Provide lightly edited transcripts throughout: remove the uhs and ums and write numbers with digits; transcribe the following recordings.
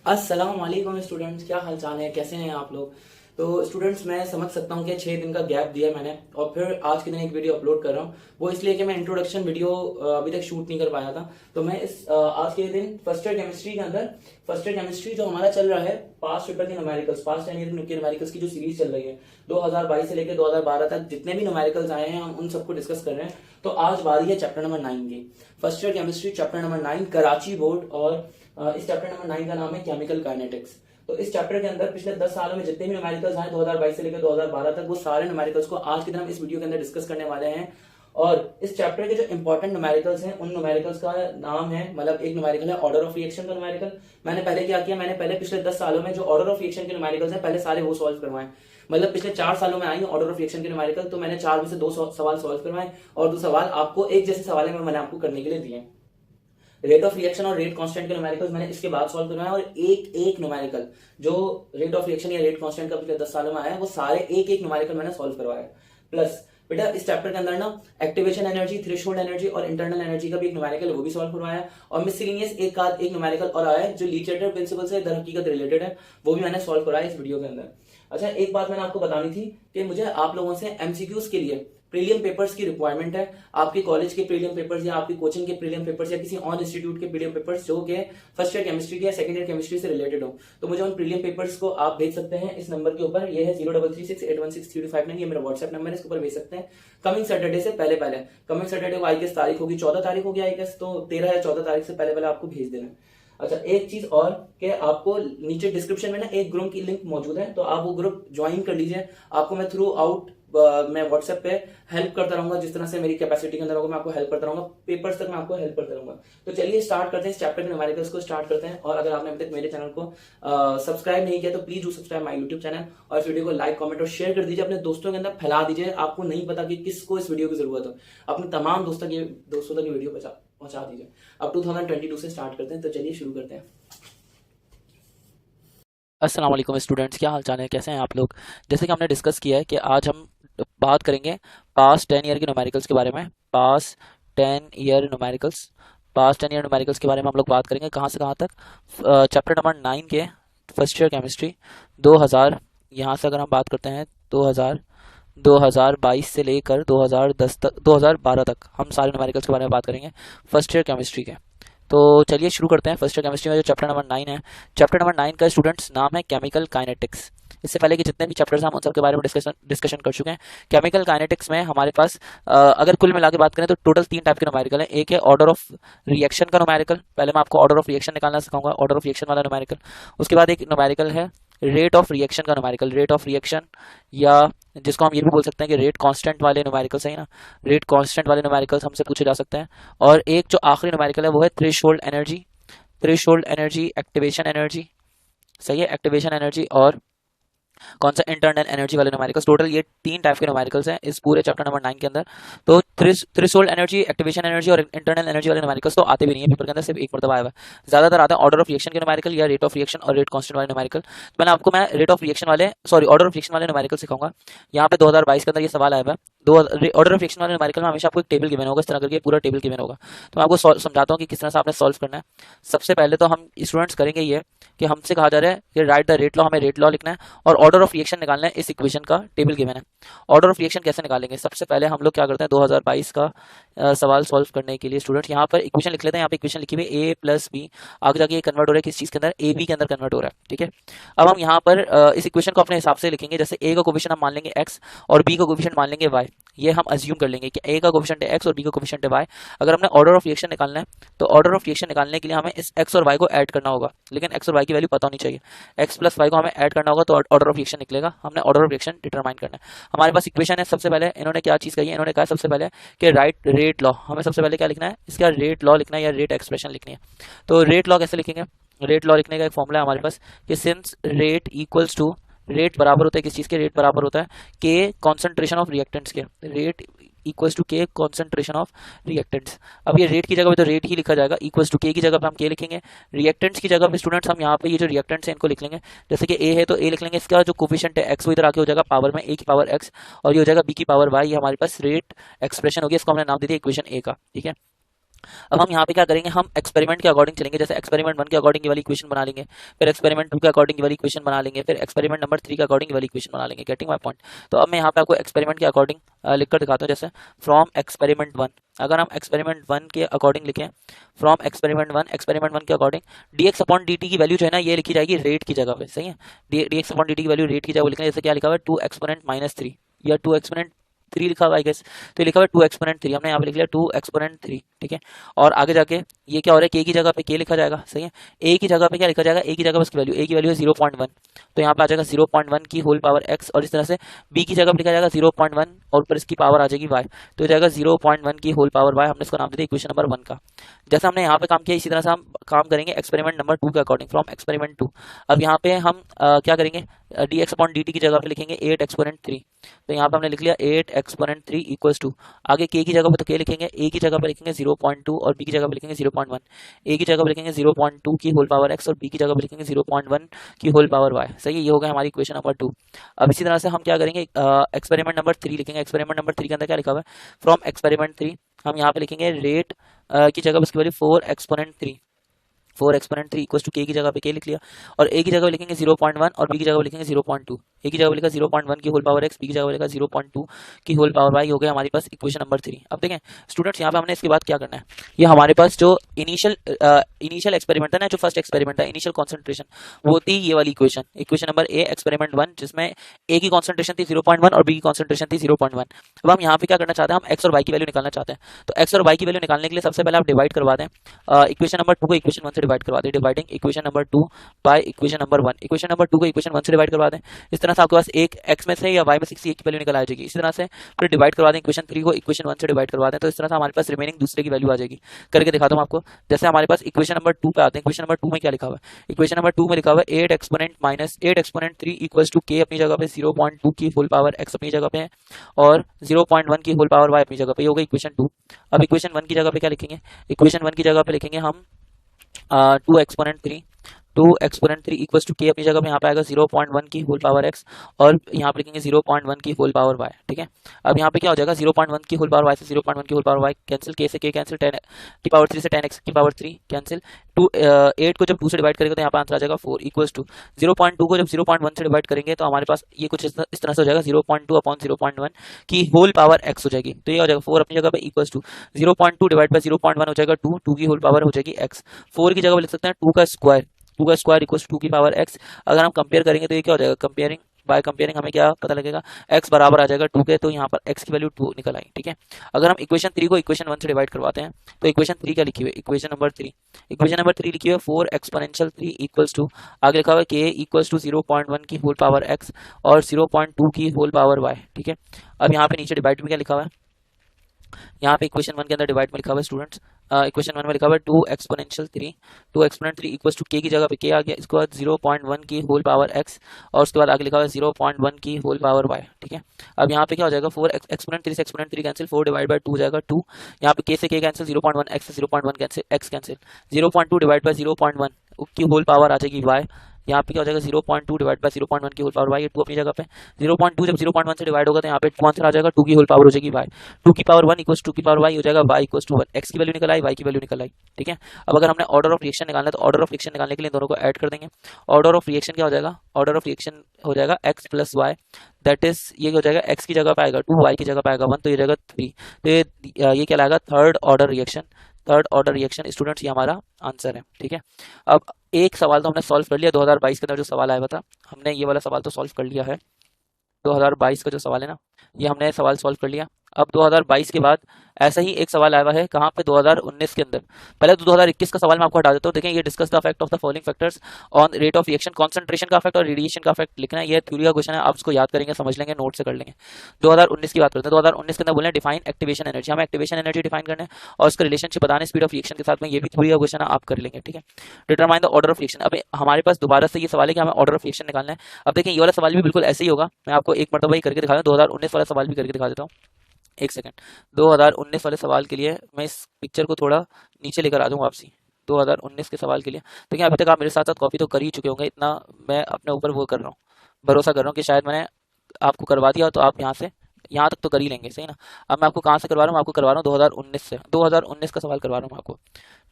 अस्सलाम वालेकुम स्टूडेंट्स, क्या हाल चाल है, कैसे हैं आप लोग। तो स्टूडेंट्स, मैं समझ सकता हूँ कि 6 दिन का गैप दिया मैंने और फिर आज के दिन एक वीडियो अपलोड कर रहा हूँ। वो इसलिए कि मैं इंट्रोडक्शन वीडियो अभी तक शूट नहीं कर पाया था। तो मैं आज के दिन फर्स्ट ईयर केमिस्ट्री के अंदर फर्स्ट ईयर केमिस्ट्री जो हमारा चल रहा है, पास्ट पेपर के न्यूमेरिकल्स, पास्ट 10 ईयर के न्यूमेरिकल्स की जो सीरीज चल रही है 2022 से लेकर 2012 तक जितने भी न्यूमेरिकल्स आए हैं हम उन सबको डिस्कस कर रहे हैं। तो आज बारी है चैप्टर नंबर 9 की। First year chemistry chapter number 9, Karachi board. और इस चैप्टर नंबर 9 का नाम है केमिकल काइनेटिक्स। तो इस चैप्टर के अंदर पिछले 10 सालों में जितने भी न्यूमेरिकल्स आए 2022 से लेकर 2012 तक, वो सारे न्यूमेरिकल्स को आज के दिन हम इस वीडियो के अंदर डिस्कस करने वाले हैं। और इस चैप्टर के जो इंपॉर्टेंट न्यूमेरिकल्स हैं उन न्यूमेरिकल्स का नाम है, मतलब एक न्यूमेरिकल है ऑर्डर ऑफ रिएक्शन का न्यूमेरिकल। मैंने पहले क्या किया, मैंने पहले पिछले 10 सालों में जो ऑर्डर ऑफ रिएक्शन के न्यूमेरिकल्स हैं पहले सारे वो सॉल्व करवाए। मतलब पिछले 4 सालों में आई ऑर्डर ऑफ रिएक्शन के न्यूमेरिकल, तो मैंने 4 में से 2 सवाल सॉल्व करवाए और 2 सवाल आपको एक जैसे सवाल है मैंने आपको करने के लिए दिए। रेट ऑफ रिएक्शन और रेट कांस्टेंट के न्यूमेरिकल्स मैंने इसके बाद सॉल्व करवाया और एक एक न्यूमेरिकल जो रेट ऑफ रिएक्शन या रेट कांस्टेंट का पिछले 10 सालों में आया है वो सारे एक एक न्यूमेरिकल मैंने सॉल्व करवाया। प्लस बेटा इस चैप्टर के अंदर ना एक्टिवेशन एनर्जी, थ्रेशोल्ड एनर्जी और इंटरनल एनर्जी का भी एक न्यूमेरिकल है, वो भी सॉल्व करवाया। और मिससेलेनियस एक न्यूमेरिकल और आया है जो लीचेटर प्रिंसिपल से दर हकीकत रिलेटेड है, वो भी मैंने सॉल्व करवाया इस वीडियो के अंदर। अच्छा, एक बात मैंने आपको बतानी थी कि मुझे आप लोगों से एमसीक्यूज के लिए प्रीलियम पेपर्स की रिक्वायरमेंट है। आपके कॉलेज के प्रीलियम पेपर्स या आपकी कोचिंग के प्रीलियम पेपर्स या किसी और इंस्टीट्यूट के प्रीलियम पेपर्स जो कि फर्स्ट ईयर केमिस्ट्री के या सेकंड ईयर केमिस्ट्री से रिलेटेड हो, तो मुझे उन प्रीलियम पेपर्स को आप भेज सकते हैं इस नंबर के ऊपर। ये है 0336816359, ये मेरा व्हाट्सएप नंबर है, इसके ऊपर भेज सकते हैं। कमिंग सैटरडे से पहले कमिंग सैटरडे को आई गेस तारीख होगी 14 तारीख होगी आई गेस, तो 13 या 14 तारीख से पहले आपको भेज देना है। अच्छा, एक चीज और कि आपको नीचे डिस्क्रिप्शन में ना एक ग्रुप की लिंक मौजूद है, तो आप वो ग्रुप ज्वाइन कर लीजिए। आपको मैं थ्रू आउट मैं व्हाट्सएप पे हेल्प करता रहूंगा, जिस तरह से मेरी कैपेसिटी के अंदर होगा मैं आपको हेल्प करता रहूंगा, पेपर्स तक मैं आपको हेल्प करता रहूंगा। तो चलिए स्टार्ट करते हैं, इस चैप्टर के न्यूमेरिकल्स को स्टार्ट करते हैं। और अगर आपने अभी तक मेरे चैनल को सब्सक्राइब नहीं किया तो please do subscribe my YouTube channel और इस वीडियो को लाइक, कमेंट और शेयर कर दीजिए, अपने दोस्तों के अंदर फैला दीजिए। आपको नहीं पता कि किसको इस वीडियो की जरूरत हो, अपने तमाम दोस्तों तक ये वीडियो पहुंचा दीजिए। अब 2022 से स्टार्ट करते हैं, तो चलिए शुरू करते हैं। अस्सलाम वालेकुम स्टूडेंट्स, क्या हाल चाल है, कैसे हैं आप लोग। जैसे कि हमने डिस्कस किया है कि आज हम बात करेंगे पास्ट 10 ईयर के न्यूमेरिकल्स के बारे में। पास्ट 10 ईयर न्यूमेरिकल्स के बारे में हम लोग बात करेंगे। कहाँ से कहाँ तक? चैप्टर नंबर 9 के फर्स्ट ईयर केमिस्ट्री 2000, यहाँ से अगर हम बात करते हैं 2022 से लेकर 2010 तक, 2012 तक हम सारे न्यूमेरिकल्स के बारे में बात करेंगे फर्स्ट ईयर केमिस्ट्री के। तो चलिए शुरू करते हैं। फर्स्ट ईयर केमिस्ट्री में जो चैप्टर नंबर 9 है, चैप्टर नंबर 9 का स्टूडेंट्स नाम है केमिकल काइनेटिक्स। इससे पहले कि जितने भी चैप्टर्स हम उन सब के बारे में डिस्कशन कर चुके हैं। केमिकल काइनेटिक्स में हमारे पास अगर कुल मिला के बात करें तो टोटल 3 टाइप के न्यूमेरिकल है। एक है ऑर्डर ऑफ रिएक्शन का न्यूमेरिकल, पहले मैं आपको ऑर्डर ऑफ रिएक्शन निकालना सिखाऊंगा, ऑर्डर ऑफ रिएक्शन वाला न्यूमेरिकल। उसके बाद एक न्यूमेरिकल है रेट ऑफ रिएक्शन का न्यूमेरिकल, रेट ऑफ रिएक्शन या जिसको हम ये भी बोल सकते हैं कि रेट कांस्टेंट वाले न्यूमेरिकल्स है ना, रेट कांस्टेंट वाले न्यूमेरिकल्स हमसे पूछे जा सकते हैं। और एक जो आखिरी न्यूमेरिकल है वो है थ्रेशोल्ड एनर्जी, एक्टिवेशन एनर्जी, सही है, एक्टिवेशन एनर्जी और कौन सा, इंटरनल एनर्जी वाले न्यूमेरिकल्स। टोटल ये 3 टाइप के न्यूमेरिकल्स हैं इस पूरे चैप्टर नंबर 9 के अंदर। तो थ्रेशोल्ड एनर्जी, एक्टिवेशन एनर्जी और इंटरनल एनर्जी वाले न्यूमेरिकल्स तो आते भी नहीं है पेपर के अंदर, सिर्फ एक मरतबा आया हुआ है। ज्यादातर आता है ऑर्डर ऑफ रिएक्शन के न्यूमेरिकल या रेट ऑफ रिएक्शन और रेट कांस्टेंट वाले न्यूमेरिकल। तो मैं रेट ऑफ रिएक्शन वाले ऑर्डर ऑफ रिएक्शन वाले न्यूमेरिकल सिखाऊंगा। यहाँ पे 2022 के अंदर ये सवाल आया हुआ है। ऑर्डर ऑफ रिएक्शन वाले न्यूमेरिकल में हमेशा आपको एक टेबल गिवन होगा, इस तरह करके पूरा टेबल गिवन होगा। तो मैं आपको समझाता हूँ कि किस तरह से आपने सॉल्व करना है। सबसे पहले तो हम स्टूडेंट्स करेंगे ये कि हमसे कहा जा रहा है कि राइट द रेट लॉ, हमें रेट लॉ लिखना है और ऑर्डर ऑफ रिएक्शन निकालना है। इस इक्वेशन का टेबल गिवन है। ऑर्डर ऑफ रिएक्शन कैसे निकालेंगे? सबसे पहले हम लोग क्या करते हैं, 2022 का सवाल सॉल्व करने के लिए स्टूडेंट यहाँ पर इक्वेशन लिख लेते हैं। यहाँ पे इक्वेशन लिखी हुई है a प्लस बी, आगे जाके ये कन्वर्ट हो रहा है किस चीज के अंदर, ए बी के अंदर कन्वर्ट हो रहा है। ठीक है, अब हम यहाँ पर इस इक्वेशन को अपने हिसाब से लिखेंगे। जैसे a का कोफिशिएंट हम मान लेंगे x और b का कोफिशिएंट मान लेंगे y। ये हम अज्यूम कर लेंगे कि a का कोफिशिएंट है x और b का कोफिशिएंट है y। अगर हमने ऑर्डर ऑफ रिएक्शन निकालना है तो ऑर्डर ऑफ रिएक्शन निकालने के लिए हमें इस x और y को ऐड करना होगा, लेकिन x और y की वैल्यू पता होनी चाहिए। x प्लस y को हमें ऐड करना होगा तो ऑर्डर ऑफ रिएक्शन निकलेगा। हमने ऑर्डर ऑफ रिएक्शन डिटरमाइन करना है। हमारे पास इक्वेशन है। सबसे पहले इन्होंने क्या चीज कही है, इन्होंने कहा सबसे पहले कि राइट रेट लॉ। हमें सबसे पहले क्या लिखना है, इसका रेट लॉ लिखना है या रेट एक्सप्रेशन लिखनी है। तो रेट लॉ कैसे लिखेंगे? रेट लॉ लिखने का एक फॉर्मूला है हमारे पास कि since rate equals to, rate बराबर होता है किस चीज के, रेट बराबर होता है के कॉन्सेंट्रेशन ऑफ रिएक्टेंट्स के। Rate equals to k concentration of reactants. अब ये रेट की जगह पे तो रेट ही लिखा जाएगा, इक्वल्स टू के की जगह पे हम के लिखेंगे। रिएक्टेंट्स की जगह पे स्टूडेंट्स हम यहाँ पे ये जो रिएक्टेंट्स है इनको लिख लेंगे। जैसे कि ए है तो ए लिख लेंगे, इसका जो कोफिशिएंट है एक्स वो इधर आके हो जाएगा पावर में, ए की पावर एक्स, और ये हो जाएगा बी की पावर वाई। ये हमारे पास रेट एक्सप्रेशन होगी, इसको हमने नाम दे दिया इक्वेशन ए का। ठीक है, अब हम यहाँ पे क्या करेंगे, हम एक्सपेरिमेंट के अकॉर्डिंग चलेंगे। जैसे एक्सपेरिमेंट 1 के अकॉर्डिंग ये वाली इक्वेशन बना लेंगे, फिर एक्सपेरिमेंट 2 के अकॉर्डिंग ये वाली इक्वेशन बना लेंगे, फिर एक्सपेरिमेंट नंबर 3 के अकॉर्डिंग ये वाली इक्वेशन बना लेंगे। Getting my point. तो अब मैं यहाँ पे आपको एक्सपेरिमेंट के अकॉर्डिंग लिख कर दिखाता हूँ। जैसे फ्रॉम एक्सपेरिमेंट 1, अगर हम एक्सपेरिमेंट 1 के अकॉर्डिंग लिखें, फ्रॉम एक्सपेरिमेंट वन के अकॉर्डिंग dx अपॉन dt की वैल्यू जो है ना, ये लिखी जाएगी रेट की जगह पे, सही है। dx अपॉन dt की वैल्यू रेट की जगह लिखना है। जैसे क्या लिखा हुआ है, 2 एक्सपोनेंट माइनस 3 या 2 एक्सपोनेंट 3 लिखा हुआ है, आई गेस। तो ये लिखा हुआ है 2 एक्सपोनेंट 3, हमने यहाँ पे लिख लिया 2 एक्सपोनेंट 3, ठीक है। और आगे जाके ये क्या हो रहा है, k की जगह पे k लिखा जाएगा, सही है। a की जगह पे क्या लिखा जाएगा, a की जगह पे उसकी वैल्यू, a की वैल्यू है 0.1, तो यहाँ पे आ जाएगा 0.1 की होल पावर x। और इस तरह से b की जगह पे लिखा जाएगा 0.1 और ऊपर इसकी पावर आ जाएगी y, तो ये जाएगा 0.1 की होल पावर y। हमने इसको नाम दे दिया इक्वेशन नंबर 1 का। जैसा हमने यहाँ पे काम किया, इसी तरह से हम काम करेंगे एक्सपेरिमेंट नंबर 2 के अकॉर्डिंग, फ्रॉम एक्सपेरिमेंट 2। अब यहाँ पे हम क्या करेंगे, dx अपॉन dt की जगह पे लिखेंगे 8 एक्सपोनेंट 3, तो यहाँ पे हमने लिख लिया 8 एक्सपोनेंट 3 इक्वल्स टू, आगे k की जगह पे तो k लिखेंगे, a की जगह पे लिखेंगे 0.2 और b की जगह पे लिखेंगे 0.1। a की जगह पे लिखेंगे 0.2 की होल पावर x और b की जगह पे लिखेंगे 0.1 की होल पावर y, सही है। ये हो गया हमारी इक्वेशन नंबर 2। अब इसी तरह से हम क्या करेंगे, एक्सपेरिमेंट नंबर 3 लिखेंगे। एक्सपेरिमेंट नंबर 3 के अंदर क्या लिखा हुआ है, फ्रॉम एक्सपेरिमेंट 3 हम यहाँ पे लिखेंगे रेट की जगह उसकी value 4 exponent 3, 4 exponent 3 equals to k की जगह पे k लिख लिया, और a की जगह पे लिखेंगे 0.1 और b की जगह पे लिखेंगे 0.2। a की जगह पे लिखा 0.1 की होल पावर x, b की जगह पे लिखा 0.2 की होल पावर y। हो गया हमारे पास इक्वेशन नंबर 3। अब देखें स्टूडेंट्स, यहाँ पे हमने इसके बाद क्या करना है, ये हमारे पास जो इनिशियल एक्सपेरिमेंट था ना, जो फर्स्ट एक्सपेरिमेंट था, इनिशियल कॉन्सेंट्रेशन, वो थी ये वाली equation, equation number A experiment 1, जिसमें a की कॉन्सेंट्रेशन थी 0.1 और b की कॉन्सेंट्रेशन थी 0.1। अब हम यहाँ पे क्या करना चाहते हैं, हम x और y की वैल्यू निकालना चाहते हैं। तो x और y की वैल्यू निकालने के लिए सबसे पहले आप डिवाइड करवा दें, इक्वेशन नंबर 2 को इक्वेशन 1 से डिवाइड करवा दें। Dividing equation number 2 by equation number 1, equation number 2 को इक्वेशन 1 से डिवाइड करवा दें। इस तरह से आपके पास एक x में से या y में से किसी एक की वैल्यू निकल आ जाएगी। इसी तरह से फिर डिवाइड करवा दें, इक्वेशन 3 को इक्वेशन 1 से डिवाइड करवा दें, तो इस तरह से हमारे पास रिमेनिंग दूसरे की वैल्यू आ जाएगी। करके दिखाता हूँ आपको। जैसे हमारे पास इक्वेशन नंबर 2 पे आते हैं, इक्वेशन नंबर 2 में क्या लिखा हुआ है, इक्वेशन नंबर 2 में लिखा हुआ है 8 exponent minus 8 exponent 3 equals to k अपनी जगह पे 0.2 की होल पावर x अपनी जगह पे है और 0.1 की होल पावर y अपनी जगह पे। ये हो गई इक्वेशन 2। अब इक्वेशन 1 की जगह पे क्या लिखेंगे, इक्वेशन 1 की जगह पे लिखेंगे हम 2 exponent 3, 2 exponent 3 equals to k अपनी जगह पे यहाँ पे आएगा 0.1 की होल पावर x और यहाँ पे लिखेंगे 0.1 की होल पावर y, ठीक है। अब यहाँ पे क्या हो जाएगा, 0.1 की होल पावर y से 0.1 की whole power y cancel, k से k कैंसिल, 10 की पावर 3 से 10x की पावर 3 कैंसिल, 8 को जब 2 से डिवाइड करेंगे तो यहाँ पे आंसर आ जाएगा 4 इक्वल्स टू 0.2 को जब 0.1 से डिवाइड करेंगे तो हमारे पास ये कुछ इस तरह से हो जाएगा, 0.2 अपॉन 0.1 की होल पावर x हो जाएगी। तो ये हो जाएगा 4 अपनी जगह पे इक्वल्स टू 0.2 डिवाइड बाय 0.1 हो जाएगा 2, 2 की होल पावर हो जाएगी x। 4 की जगह पे लिख सकते हैं 2 का स्क्वायर, 2 का स्क्वायर इक्वल्स 2 की पावर x। अगर हम कंपेयर करेंगे तो ये क्या हो जाएगा, कंपेयरिंग बाय कंपेयरिंग हमें क्या पता लगेगा, x बराबर आ जाएगा 2 के, तो यहाँ पर x की वैल्यू 2 निकल आई, ठीक है। अगर हम इक्वेशन 3 को इक्वेशन 1 से डिवाइड करवाते हैं तो इक्वेशन 3 क्या लिखी हुई है, इक्वेशन नंबर 3 लिखी हुई है 4 एक्सपोनेंशियल 3 इक्वल्स टू, आगे लिखा हुआ है k इक्वल्स टू 0.1 की होल पावर x और 0.2 की होल पावर y, ठीक है। अब यहाँ पे नीचे डिवाइड में क्या लिखा हुआ है, यहाँ पे इक्वेशन 1 के अंदर डिवाइड में लिखा हुआ है स्टूडेंट्स, इक्वेशन 1 में लिखा हुआ है 2 exponential 3, 2 exponent 3 equals to k की जगह पे k आ गया, इसके बाद 0.1 की होल पावर x और उसके बाद आगे लिखा हुआ है 0.1 की होल पावर y, ठीक है। अब यहाँ पे क्या हो जाएगा, 4 एक्सपोनेंट 3 से एक्सपोनेंट 3 कैंसिल, 4 डिवाइड बाय 2 हो जाएगा 2, यहाँ पे k से k कैंसिल, 0.1 x से 0.1 cancel, x cancel, 0.2 divide by 0.1 की होल पावर आ जाएगी y। यहाँ पे क्या हो जाएगा, 0.2 डिवाइड बाय 0.1 की होल पावर y, 2 अपनी जगह पे, 0.2 जब 0.1 से डिवाइड होगा तो यहाँ पे 2 आंसर आ जाएगा, 2 की होल पावर हो जाएगी y, 2 की पावर 1 इक्वल्स 2 की पावर y हो जाएगा, y इक्वल्स टू 1, x की वैल्यू निकल आई, y की वैल्यू निकल आई, ठीक है। अब अगर हमने ऑर्डर ऑफ रिएक्शन निकालना है तो ऑर्डर ऑफ रिएक्शन निकालने के लिए दोनों को ऐड कर देंगे। ऑर्डर ऑफ रिएक्शन क्या हो जाएगा, ऑर्डर ऑफ रिएक्शन हो जाएगा x plus y, that is ये हो जाएगा x की जगह पे आएगा 2, y की जगह पे आएगा 1, तो ये जाएगा 3, तो ये क्या लाएगा, third order reaction. Third order reaction students ये हमारा आंसर है, ठीक है। अब एक सवाल तो हमने सॉल्व कर लिया, 2022 के अंदर जो सवाल आया हुआ था, हमने ये वाला सवाल तो सॉल्व कर लिया है। 2022 का जो सवाल है ना, ये हमने सवाल सॉल्व कर लिया। अब 2022 के बाद ऐसा ही एक सवाल आया हुआ है, कहाँ पे, 2019 के अंदर। पहले तो 2021 का सवाल मैं आपको हटा देता हूँ। देखें, ये discuss the effect of the following factors on rate of reaction, concentration का इफेक्ट और रेडिएशन का इफेक्ट लिखना है। ये थ्योरी का क्वेश्चन है, आप इसको याद करेंगे, समझ लेंगे, नोट से कर लेंगे। 2019 की बात करते हैं। 2019 के अंदर बोले डिफाइन एक्टिवेशन एनर्जी, हमें एक्टिवेशन एनर्जी डिफाइन करना है और उसका रिलेशनशिप बताने स्पीड ऑफ रिएक्शन के साथ में, ये भी थ्योरी का क्वेश्चन है, आप कर लेंगे, ठीक है। Determine the order of reaction, अब हमारे पास दोबारा से ये सवाल है कि हमें ऑर्डर ऑफ रिएक्शन निकालना है। अब देखिए, ये वाला सवाल भी बिल्कुल ऐसे ही होगा, मैं आपको एक मरतबा ही करके दिखा दूँ, 2019 वाला सवाल भी करके दिखा देता हूँ। एक सेकंड, 2019 वाले सवाल के लिए मैं इस पिक्चर को थोड़ा नीचे लेकर आ जाऊँ वापसी। 2019 के सवाल के लिए देखिए, अभी तक आप मेरे साथ साथ कॉपी तो कर ही चुके होंगे, इतना मैं अपने ऊपर वो कर रहा हूँ, भरोसा कर रहा हूँ कि शायद मैंने आपको करवा दिया तो आप यहाँ से यहाँ तक तो कर ही लेंगे, सही ना। अब मैं आपको कहाँ से करवा रहा हूँ, आपको करवा रहा हूँ 2019 से, 2019 का सवाल करवा रहा हूँ आपको,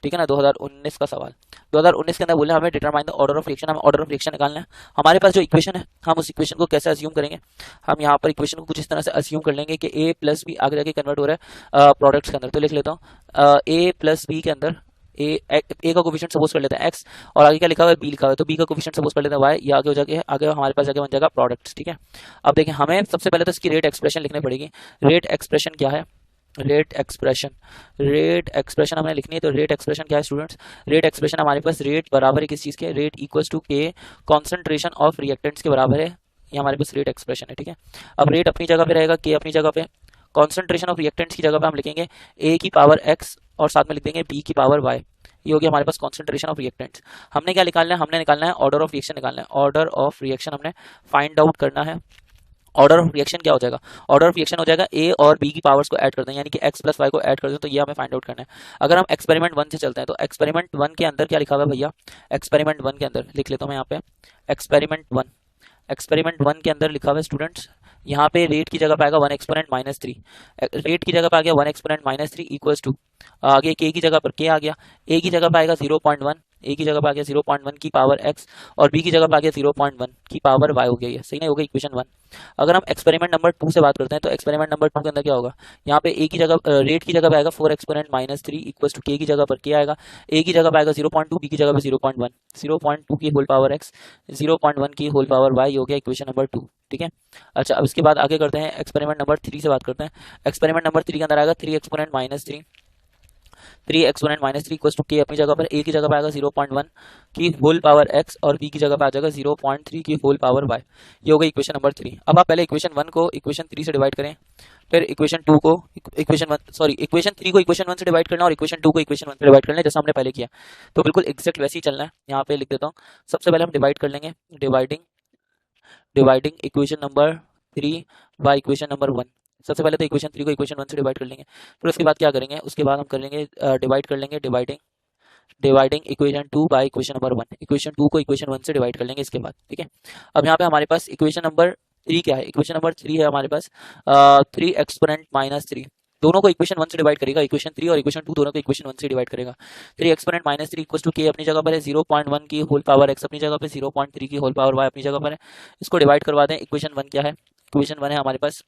ठीक है ना। 2019 का सवाल, 2019 के अंदर बोले हमें determine the order of reaction, हमें ऑर्डर ऑफ रिएक्शन निकालना है। हमारे पास जो इक्वेशन है हम उस इक्वेशन को कैसे अज्यूम करेंगे, हम यहाँ पर इक्वेशन को कुछ इस तरह से अज्यूम कर लेंगे कि ए प्लस बी आगे जाके कन्वर्ट हो रहा है प्रोडक्ट्स के अंदर। तो लिख लेता हूँ ए प्लस बी के अंदर ए का कोफिशिएंट सपोज कर लेते हैं एक्स, और आगे क्या लिखा हुआ है बी लिखा हुआ है, तो बी का कोफिशिएंट सपोज कर लेते हैं वाई, ये आगे हो जाके आगे हमारे पास जाके बन जाएगा प्रोडक्ट्स, ठीक है। अब देखें हमें सबसे पहले तो इसकी रेट एक्सप्रेशन लिखनी पड़ेगी। रेट एक्सप्रेशन क्या है, रेट एक्सप्रेशन हमने लिखनी है। तो रेट एक्सप्रेशन क्या है स्टूडेंट्स, रेट एक्सप्रेशन हमारे पास रेट बराबर है किस चीज़ के, rate equals to k concentration of reactants के बराबर है, ये हमारे पास रेट एक्सप्रेशन है, ठीक है। अब रेट अपनी जगह पे रहेगा, के अपनी जगह पे, कॉन्सेंट्रेशन ऑफ रिएक्टेंट्स की जगह पे हम लिखेंगे ए की पावर एक्स और साथ में लिख देंगे बी की पावर वाई, ये हो गया हमारे पास कॉन्सेंट्रेशन ऑफ रिएक्टेंट्स। हमने क्या निकालना है, हमने निकालना है ऑर्डर ऑफ रिएक्शन निकालना है, ऑर्डर ऑफ रिएक्शन हमने फाइंड आउट करना है। ऑर्डर ऑफ रिएक्शन क्या हो जाएगा, ऑर्डर ऑफ रिएक्शन हो जाएगा ए और बी की पावर्स को ऐड कर दें, यानी कि एक्स प्लस वाई को ऐड कर दें, तो ये हमें फाइंड आउट करना है। अगर हम एक्सपेरिमेंट 1 से चलते हैं तो एक्सपेरिमेंट 1 के अंदर क्या लिखा हुआ है भैया, एक्सपेरिमेंट 1 के अंदर लिख लेता हूँ मैं यहाँ पे, एक्सपेरिमेंट 1 के अंदर लिखा हुआ है स्टूडेंट्स, यहाँ पे रेट की जगह पे आएगा 1 एक्सपोनेंट माइनस 3, रेट की जगह पे आ गया 1 एक्सपोनेंट माइनस 3 इक्वल्स टू, आगे के की जगह पर के आ गया, ए की जगह पे आएगा 0.1, ए की जगह पे आ गया 0.1 की पावर एक्स, और बी की जगह पे आ गया 0.1 की पावर वाई हो गया, ये सही नहीं हो गया इक्वेशन 1। अगर हम एक्सपेरिमेंट नंबर 2 से बात करते हैं तो एक्सपेरिमेंट नंबर 2 के अंदर क्या होगा, यहाँ पे ए की जगह रेट की जगह पे आएगा 4 exponent minus 3 equals to k की जगह पर के आएगा, ए की जगह पे आएगा 0.2, बी की जगह पे 0.1, 0.2 की होल पावर एक्स, 0.1 की होल पावर वाई हो गया इक्वेशन नंबर 2, ठीक है। अच्छा अब इसके बाद आगे करते हैं, एक्सपेरिमेंट नंबर 3 से बात करते हैं। एक्सपेरिमेंट नंबर 3 के अंदर आएगा 3 exponent minus 3, 3 exponent minus 3 equals to k अपनी जगह पर, ए की जगह पर आएगा 0.1 की होल पावर एक्स और बी की जगह पर आ जाएगा 0.3 की होल पावर वाई, ये हो गई इक्वेशन नंबर 3। अब आप पहले इक्वेशन 1 को इक्वेशन 3 से डिवाइड करें, फिर इक्वेशन 2 को इक्वेशन 3 को इक्वेशन 1 से डिवाइड करना और इक्वेशन 2 को इक्वेशन 1 से डिवाइड करना, जैसा हमने पहले किया। तो बिल्कुल एग्जैक्ट वैसे ही चलना है, यहाँ पे लिख देता हूँ। सबसे पहले हम डिवाइड कर लेंगे, dividing equation number 3 by equation number 1। सबसे पहले तो इक्वेशन 3 को इक्वेशन 1 से डिवाइड कर लेंगे, फिर उसके बाद क्या करेंगे, उसके बाद हम कर लेंगे डिवाइड कर लेंगे dividing equation 2 by equation number 1, equation 2 को इक्वेशन 1 से डिवाइड कर लेंगे इसके बाद, ठीक है। अब यहाँ पे हमारे पास इक्वेशन नंबर 3 क्या है, इक्वेशन नंबर 3 है हमारे पास 3 एक्सपोनेंट माइनस 3, दोनों को इक्वेशन 1 से डिवाइड करेगा, इक्वेशन 3 और इक्वेशन 2 दोनों को इक्वेशन 1 से डिवाइड करेगा। 3 exponent minus 3 equals to k अपनी जगह पर है 0.1 की होल पावर एक्स अपनी जगह पे, 0.3 की होल पावर वाई अपनी जगह पर है। इसको डिवाइड करवा दें, इक्वेशन 1 क्या है, इक्वेशन 1 है हमारे पास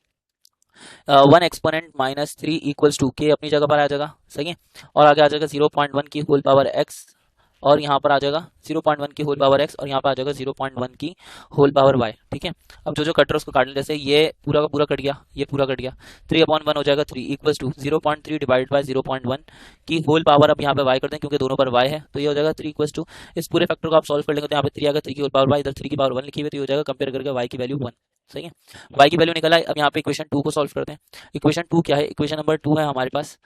1 exponent minus 3 equals to k अपनी जगह पर आ जाएगा, सही है, और आगे आ जाएगा 0.1 की होल पावर एक्स और यहाँ पर आ जाएगा 0.1 की होल पावर एक्स और यहाँ पर आ जाएगा 0.1 की होल पावर वाई, ठीक है। अब जो जो कट रहा है उसको काट लें, जैसे ये पूरा का पूरा कट गया, ये पूरा कट गया, 3/1 हो जाएगा 3 इक्वल्स टू 0.3 डिवाइड बाय 0.1 की होल पावर, अब यहाँ पे वाई करते हैं क्योंकि दोनों पर वाई है, तो ये हो जाएगा 3 इक्वल्स टू, इस पूरे फैक्टर को आप सॉल्व कर लेंगे तो यहाँ पे 3 आएगा, 3 की होल पावर वाई, इधर 3 की पावर 1 लिखी हुई, तो ये हो जाएगा कंपेयर करके वाई की वैल्यू 1, सही है। वाई की वैल्यू निकला है। अब यहाँ पे इक्वेशन 2 को सॉल्व करते हैं। इक्वेशन 2 क्या है, इक्वेशन नंबर 2 है हमारे पास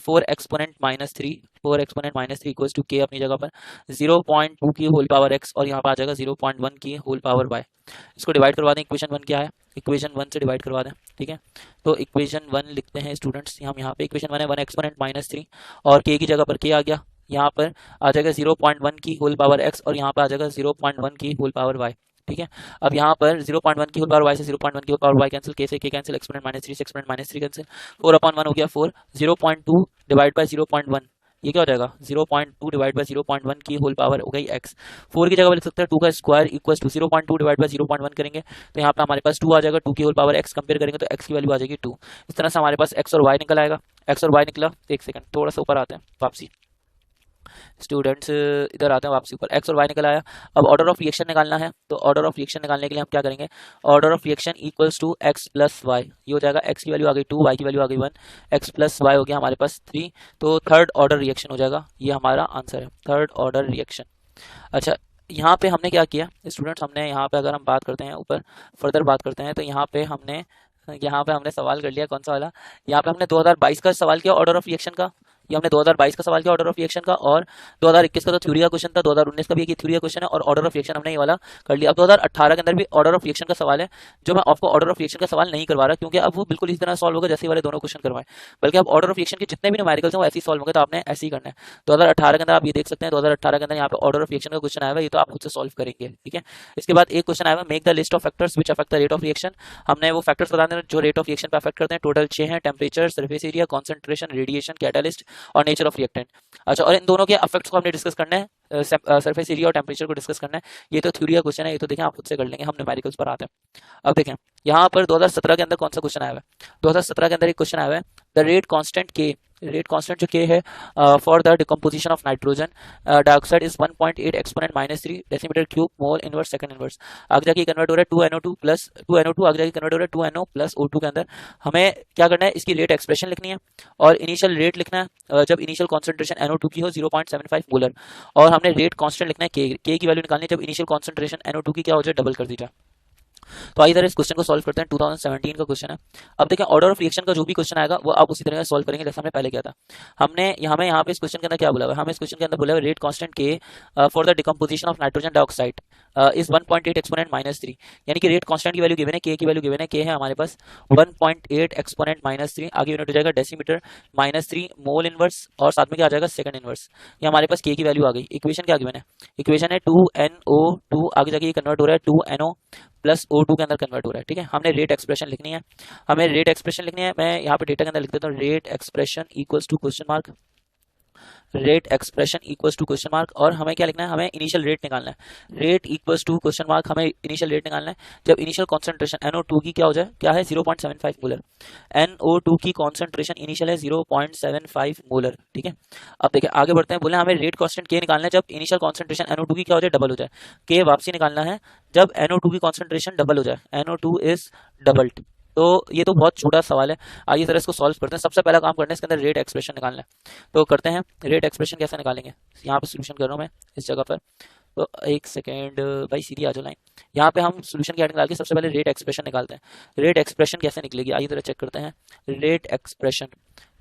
4 exponent minus 3, 4 exponent minus 3 equals to k अपनी जगह पर 0.2 की होल पावर एक्स और यहाँ पर आ जाएगा 0.1 की होल पावर वाई। इसको डिवाइड करवा दें, इक्वेशन 1 क्या है, इक्वेशन 1 से डिवाइड करवा दें, ठीक है। तो इक्वेशन 1 लिखते हैं स्टूडेंट्स, हम यहाँ पे इक्वेशन 1 है 1 एक्सपोनेंट माइनस 3 और के की जगह पर के आ गया, यहाँ पर आ जाएगा 0.1 की होल पावर एक्स और यहाँ पर आ जाएगा 0.1 की होल पावर वाई, ठीक है। अब यहाँ पर 0.1 की होल पावर वाई से 0.1 की होल पावर वाई कैंसिल, के से के कैंसिल, एक्सपोनेंट माइनस 3 से एक्सपोनेंट माइनस 3 कैंसिल, 4/1 हो गया 4, 0.2 डिवाइड बाय 0.1, ये क्या हो जाएगा 0.2 डिवाइड बाय 0.1 की होल पावर हो गई x। 4 की जगह पर लिख सकते हैं 2 का square equals to 0.2 divide by 0.1 करेंगे तो यहाँ पे हमारे पास 2 आ जाएगा, 2 की होल पावर x कंपेयर करेंगे तो x की वैल्यू आ जाएगी 2। इस तरह से हमारे पास x और y निकल आएगा, x और y निकला, एक सेकंड थोड़ा सा ऊपर आते हैं वापसी, स्टूडेंट्स इधर आते हैं वापसी ऊपर, एक्स और वाई निकल आया। अब ऑर्डर ऑफ रिएक्शन निकालना है, तो ऑर्डर ऑफ रिएक्शन निकालने के लिए हम क्या करेंगे, order of reaction equals to x plus y, ये हो जाएगा एक्स की वैल्यू आ गई 2, वाई की वैल्यू आ गई 1, एक्स प्लस वाई हो गया हमारे पास 3, तो थर्ड ऑर्डर रिएक्शन हो जाएगा, ये हमारा आंसर है, थर्ड ऑर्डर रिएक्शन। अच्छा यहाँ पे हमने क्या किया स्टूडेंट्स, हमने यहाँ पे अगर हम बात करते हैं ऊपर फर्दर बात करते हैं तो यहाँ पे हमने सवाल कर लिया, कौन सा वाला, यहाँ पे हमने 2022 का सवाल किया ऑर्डर ऑफ रिएक्शन का, ये हमने 2022 का सवाल किया ऑर्डर ऑफ रिएक्शन का, और 2021 का तो थ्योरी का क्वेश्चन था, 2019 का भी एक थ्योरी का क्वेश्चन है, और ऑर्डर ऑफ रिएक्शन हमने ये वाला कर लिया। अब 2018 के अंदर भी ऑर्डर ऑफ रिएक्शन का सवाल है, जो मैं आपको ऑर्डर ऑफ रिएक्शन का सवाल नहीं करवा रहा, क्योंकि अब वो बिल्कुल इसी तरह सॉल्व होगा जैसे वाले दोनों क्वेश्चन करवाए, बल्कि अब ऑर्डर ऑफ रिएक्शन के जितने भी न्यूमेरिकल्स हैं वो ऐसे ही सॉल्व होंगे, तो आपने ऐसे ही करना है। 2018 के अंदर आप ये देख सकते हैं, 2018 के अंदर यहाँ पे ऑर्डर ऑफ रिएक्शन का क्वेश्चन आया हुआ है, ये तो आप खुद से सॉल्व करेंगे, ठीक है। इसके बाद एक क्वेश्चन आया हुआ, make the list of factors which affect the rate of reaction. हमने वो फैक्टर्स बताने हैं जो रेट ऑफ रिएक्शन पे अफेक्ट करते हैं, टोटल 6 हैं, temperature, surface area, concentration, radiation, catalyst और नेचर ऑफ रिएक्टेंट। अच्छा, और इन दोनों के अफेक्ट्स को हमने डिस्कस करना है, सरफेस एरिया और टेम्परेचर को डिस्कस करना है। ये तो थ्योरी का क्वेश्चन है, ये तो देखें आप खुद से कर लेंगे, हम न्यूमेरिकल्स पर आते हैं। अब देखें यहाँ पर 2017 के अंदर कौन सा क्वेश्चन आया हुआ है। 2017 के अंदर एक क्वेश्चन आया हुआ है, द रेट कांस्टेंट के, रेट कांस्टेंट जो के है for the decomposition of nitrogen dioxide is 1.8 exponent -3 decimetre cube mole inverse second inverse. आगे जाके कन्वर्ट हो रहा है 2NO2 प्लस 2NO2, आगे जाके कन्वर्ट हो रहा है 2NO प्लस O2 के अंदर। हमें क्या करना है, इसकी रेट एक्सप्रेशन लिखनी है और इनिशियल रेट लिखना है जब इनिशियल कॉन्सेंट्रेशन NO2 की हो 0.75 मोलर, और हमने रेट कांस्टेंट लिखना है के की वैल्यू निकालनी है जब इनिशियल कॉन्सेंट्रेशन NO2 की क्या हो जाए, डबल कर दी जाए। तो आइए इस क्वेश्चन को सॉल्व करते हैं, 2017 का क्वेश्चन है। अब देखें ऑर्डर ऑफ रिएक्शन का जो भी क्वेश्चन आएगा वो आप उसी तरह से सॉल्व करेंगे जैसे हमने पहले किया था। हमें यहाँ पे इस क्वेश्चन के अंदर क्या बोला हुआ है, हमें इस क्वेश्चन के अंदर बोला हुआ है रेट कांस्टेंट के for the decomposition of nitrogen dioxide is 1.8 exponent -3, यानी कि रेट कांस्टेंट की वैल्यू गिवन है, के की वैल्यू गिवन है, के है हमारे पास 1.8 एक्सपोनेंट -3, आगे यूनिट हो जाएगा डेसीमीटर -3 मोल इनवर्स, और साथ में क्या आ जाएगा सेकंड इनवर्स। ये हमारे पास के की वैल्यू आ गई। इक्वेशन क्या गिवन है, इक्वेशन है 2NO2, आगे जाके ये कन्वर्ट हो रहा है 2NO प्लस O2 के अंदर कन्वर्ट हो रहा है, ठीक है। हमने रेट एक्सप्रेशन लिखनी है, हमें रेट एक्सप्रेशन लिखनी है। मैं यहाँ पे डेटा के अंदर लिख देता हूँ, rate expression equals to question mark, rate expression equals to question mark, और हमें क्या लिखना है, हमें इनिशियल रेट निकालना है। Rate equals to question mark, हमें इनिशियल रेट निकालना है जब इनिशियल कॉन्सेंट्रेशन NO2 की क्या हो जाए, क्या है 0.75 मोलर। NO2 की कॉन्सेंट्रेशन इनिशियल है 0.75 मोलर, ठीक है। अब देखिए आगे बढ़ते हैं, बोले हमें रेट कांस्टेंट के निकालना है जब इनिशियल कॉन्सेंट्रेशन NO2 की क्या हो जाए, डबल हो जाए। के वापसी निकालना है जब NO2 की कॉन्सेंट्रेशन डबल हो जाए, NO2 इज डबल्ड। तो ये तो बहुत छोटा सवाल है, आइए जरा इसको सॉल्व करते हैं। सबसे पहला काम करना है, इसके अंदर रेट एक्सप्रेशन निकालना है, तो करते हैं। रेट एक्सप्रेशन कैसे निकालेंगे, यहाँ पे सोल्यूशन कर रहा हूँ मैं इस जगह पर, तो एक सेकेंड भाई सीधी आ जाओ लाइन। यहाँ पे हम सोल्यूशन की निकाल के सबसे पहले रेट एक्सप्रेशन निकालते हैं। रेट एक्सप्रेशन कैसे निकलेगी, आइए जरा चेक करते हैं। रेट एक्सप्रेशन,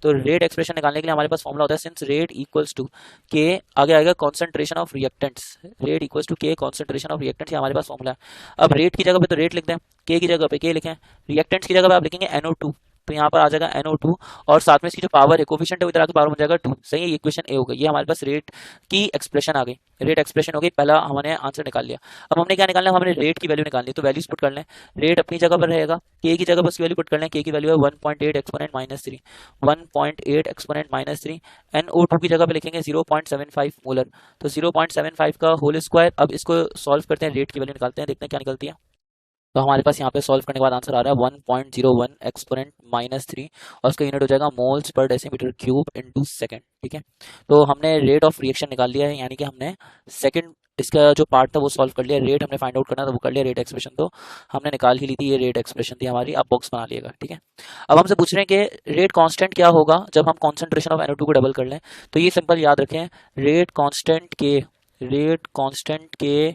तो रेट एक्सप्रेशन निकालने के लिए हमारे पास फॉर्मूला होता है, since rate equals to k, आगे आएगा concentration of reactants, rate equals to k concentration of reactants, हमारे पास फॉर्मूला है। अब रेट की जगह पे तो रेट लिख दें, के की जगह पे के लिखें, रिएक्टेंट्स की जगह पे आप लिखेंगे NO2, तो यहाँ पर आ जाएगा NO2, और साथ में इसकी जो पावर है कोफिशिएंट है वो इधर आके पावर बन जाएगा 2, सही है। ये इक्वेशन ए हो गई, ये हमारे पास रेट की एक्सप्रेशन आ गई, रेट एक्सप्रेशन हो गई, पहला हमने आंसर निकाल लिया। अब हमने क्या निकालना है, हमने रेट की वैल्यू निकालनी है, तो वैल्यूज पुट कर लें। रेट अपनी जगह पर रहेगा, के की जगह पर उसकी वैल्यू पुट कर लें, के की वैल्यू है 1.8 एक्सपोनेंट -3, 1.8 एक्सपोनेंट -3। NO2 की जगह पर लिखेंगे 0.75 मोलर, तो 0.75 का होल स्क्वायर। अब इसको सॉल्व करते हैं, रेट की वैल्यू निकालते हैं, देखते हैं क्या निकलती है। तो हमारे पास यहाँ पे सॉल्व करने के बाद आंसर आ रहा है 1.01 एक्सपोनेंट -3, और उसका यूनिट हो जाएगा moles per decimetre cube into second, ठीक है। तो हमने रेट ऑफ रिएक्शन निकाल लिया है, यानी कि हमने सेकंड इसका जो पार्ट था वो सॉल्व कर लिया। रेट हमने फाइंड आउट करना था वो कर लिया, रेट एक्सप्रेशन तो हमने निकाल ही ली थी, ये रेट एक्सप्रेशन थी हमारी। आप बॉक्स बना लिएगा, ठीक है। अब हमसे पूछ रहे हैं कि रेट कांस्टेंट क्या होगा जब हम कॉन्सेंट्रेशन ऑफ NO2 को डबल कर लें, तो ये सिंपल याद रखें, रेट कांस्टेंट के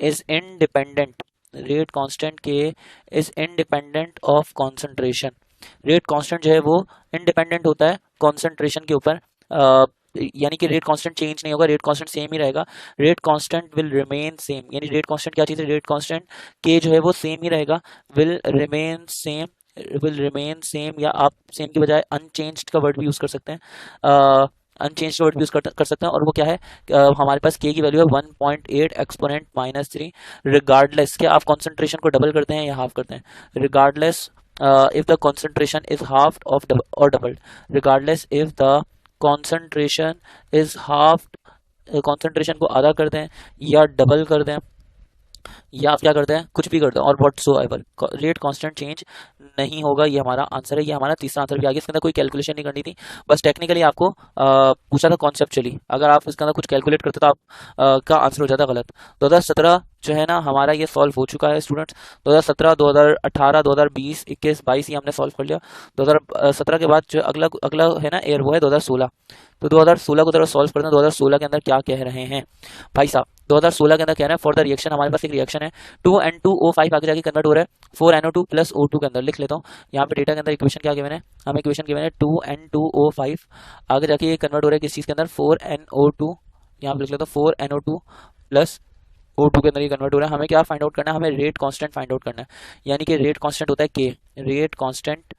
इज इंडिपेंडेंट, रेट कांस्टेंट के is independent of concentration. Rate constant जो है वो इंडिपेंडेंट होता है कॉन्सेंट्रेशन के ऊपर, यानी कि रेट कांस्टेंट चेंज नहीं होगा, रेट कांस्टेंट सेम ही रहेगा। Rate constant will remain same, यानी रेट कांस्टेंट क्या चीज़ है, रेट कांस्टेंट के जो है वो सेम ही रहेगा, विल रिमेन सेम, या आप सेम की बजाय अनचेंज्ड का वर्ड भी यूज़ कर सकते हैं, अनचेंज वर्ड यूज कर सकते हैं, और वो क्या है, हमारे पास के की वैल्यू है 1.8 एक्सपोनेंट -3, रिगार्डलेस क्या आप कॉन्सेंट्रेशन को डबल करते हैं या हाफ करते हैं, regardless if the concentration is half of और double, regardless if the concentration is half, concentration को आधा कर दें या डबल कर दें, या आप क्या करते हैं कुछ भी करते हैं, और what so ever rate constant change नहीं होगा। ये हमारा आंसर है, ये हमारा तीसरा आंसर भी आ गया। इसके अंदर कोई कैलकुलेशन नहीं करनी थी, बस टेक्निकली आपको पूछा था कॉन्सेप्चुअली, अगर आप इसके अंदर कुछ कैलकुलेट करते तो आप का आंसर हो जाता गलत। 2017 जो है ना हमारा ये सॉल्व हो चुका है स्टूडेंट्स। 2017, 2018, 2020, 21, 22 ये हमने सॉल्व कर लिया। 2017 के बाद जो अगला अगला है ना ईयर वो है 2016। तो 2016 को जरा सॉल्व करते हैं। 2016 के अंदर क्या कह रहे हैं भाई साहब? 2016 के अंदर कह रहे हैं फॉर द रिएक्शन, हमारे पास एक रिएक्शन है 2N2O5 आगे जाके कन्वर्ट हो रहा है 4NO2 प्लस O2 के अंदर। लिख लेता हूँ यहाँ पे डेटा के अंदर इक्वेशन क्या गिवन है, हमें इक्वेशन गिवन है 2N2O5 आगे जाके ये कन्वर्ट हो रहा है किस चीज़ के अंदर, 4NO2। यहाँ पे लिख लेता हूँ 4NO2 प्लस O2 के अंदर ये कन्वर्ट हो रहा है। हमें क्या फाइंड आउट करना है, हमें रेट कांस्टेंट फाइंड आउट करना है। यानी कि रेट कांस्टेंट होता है के, रेट कांस्टेंट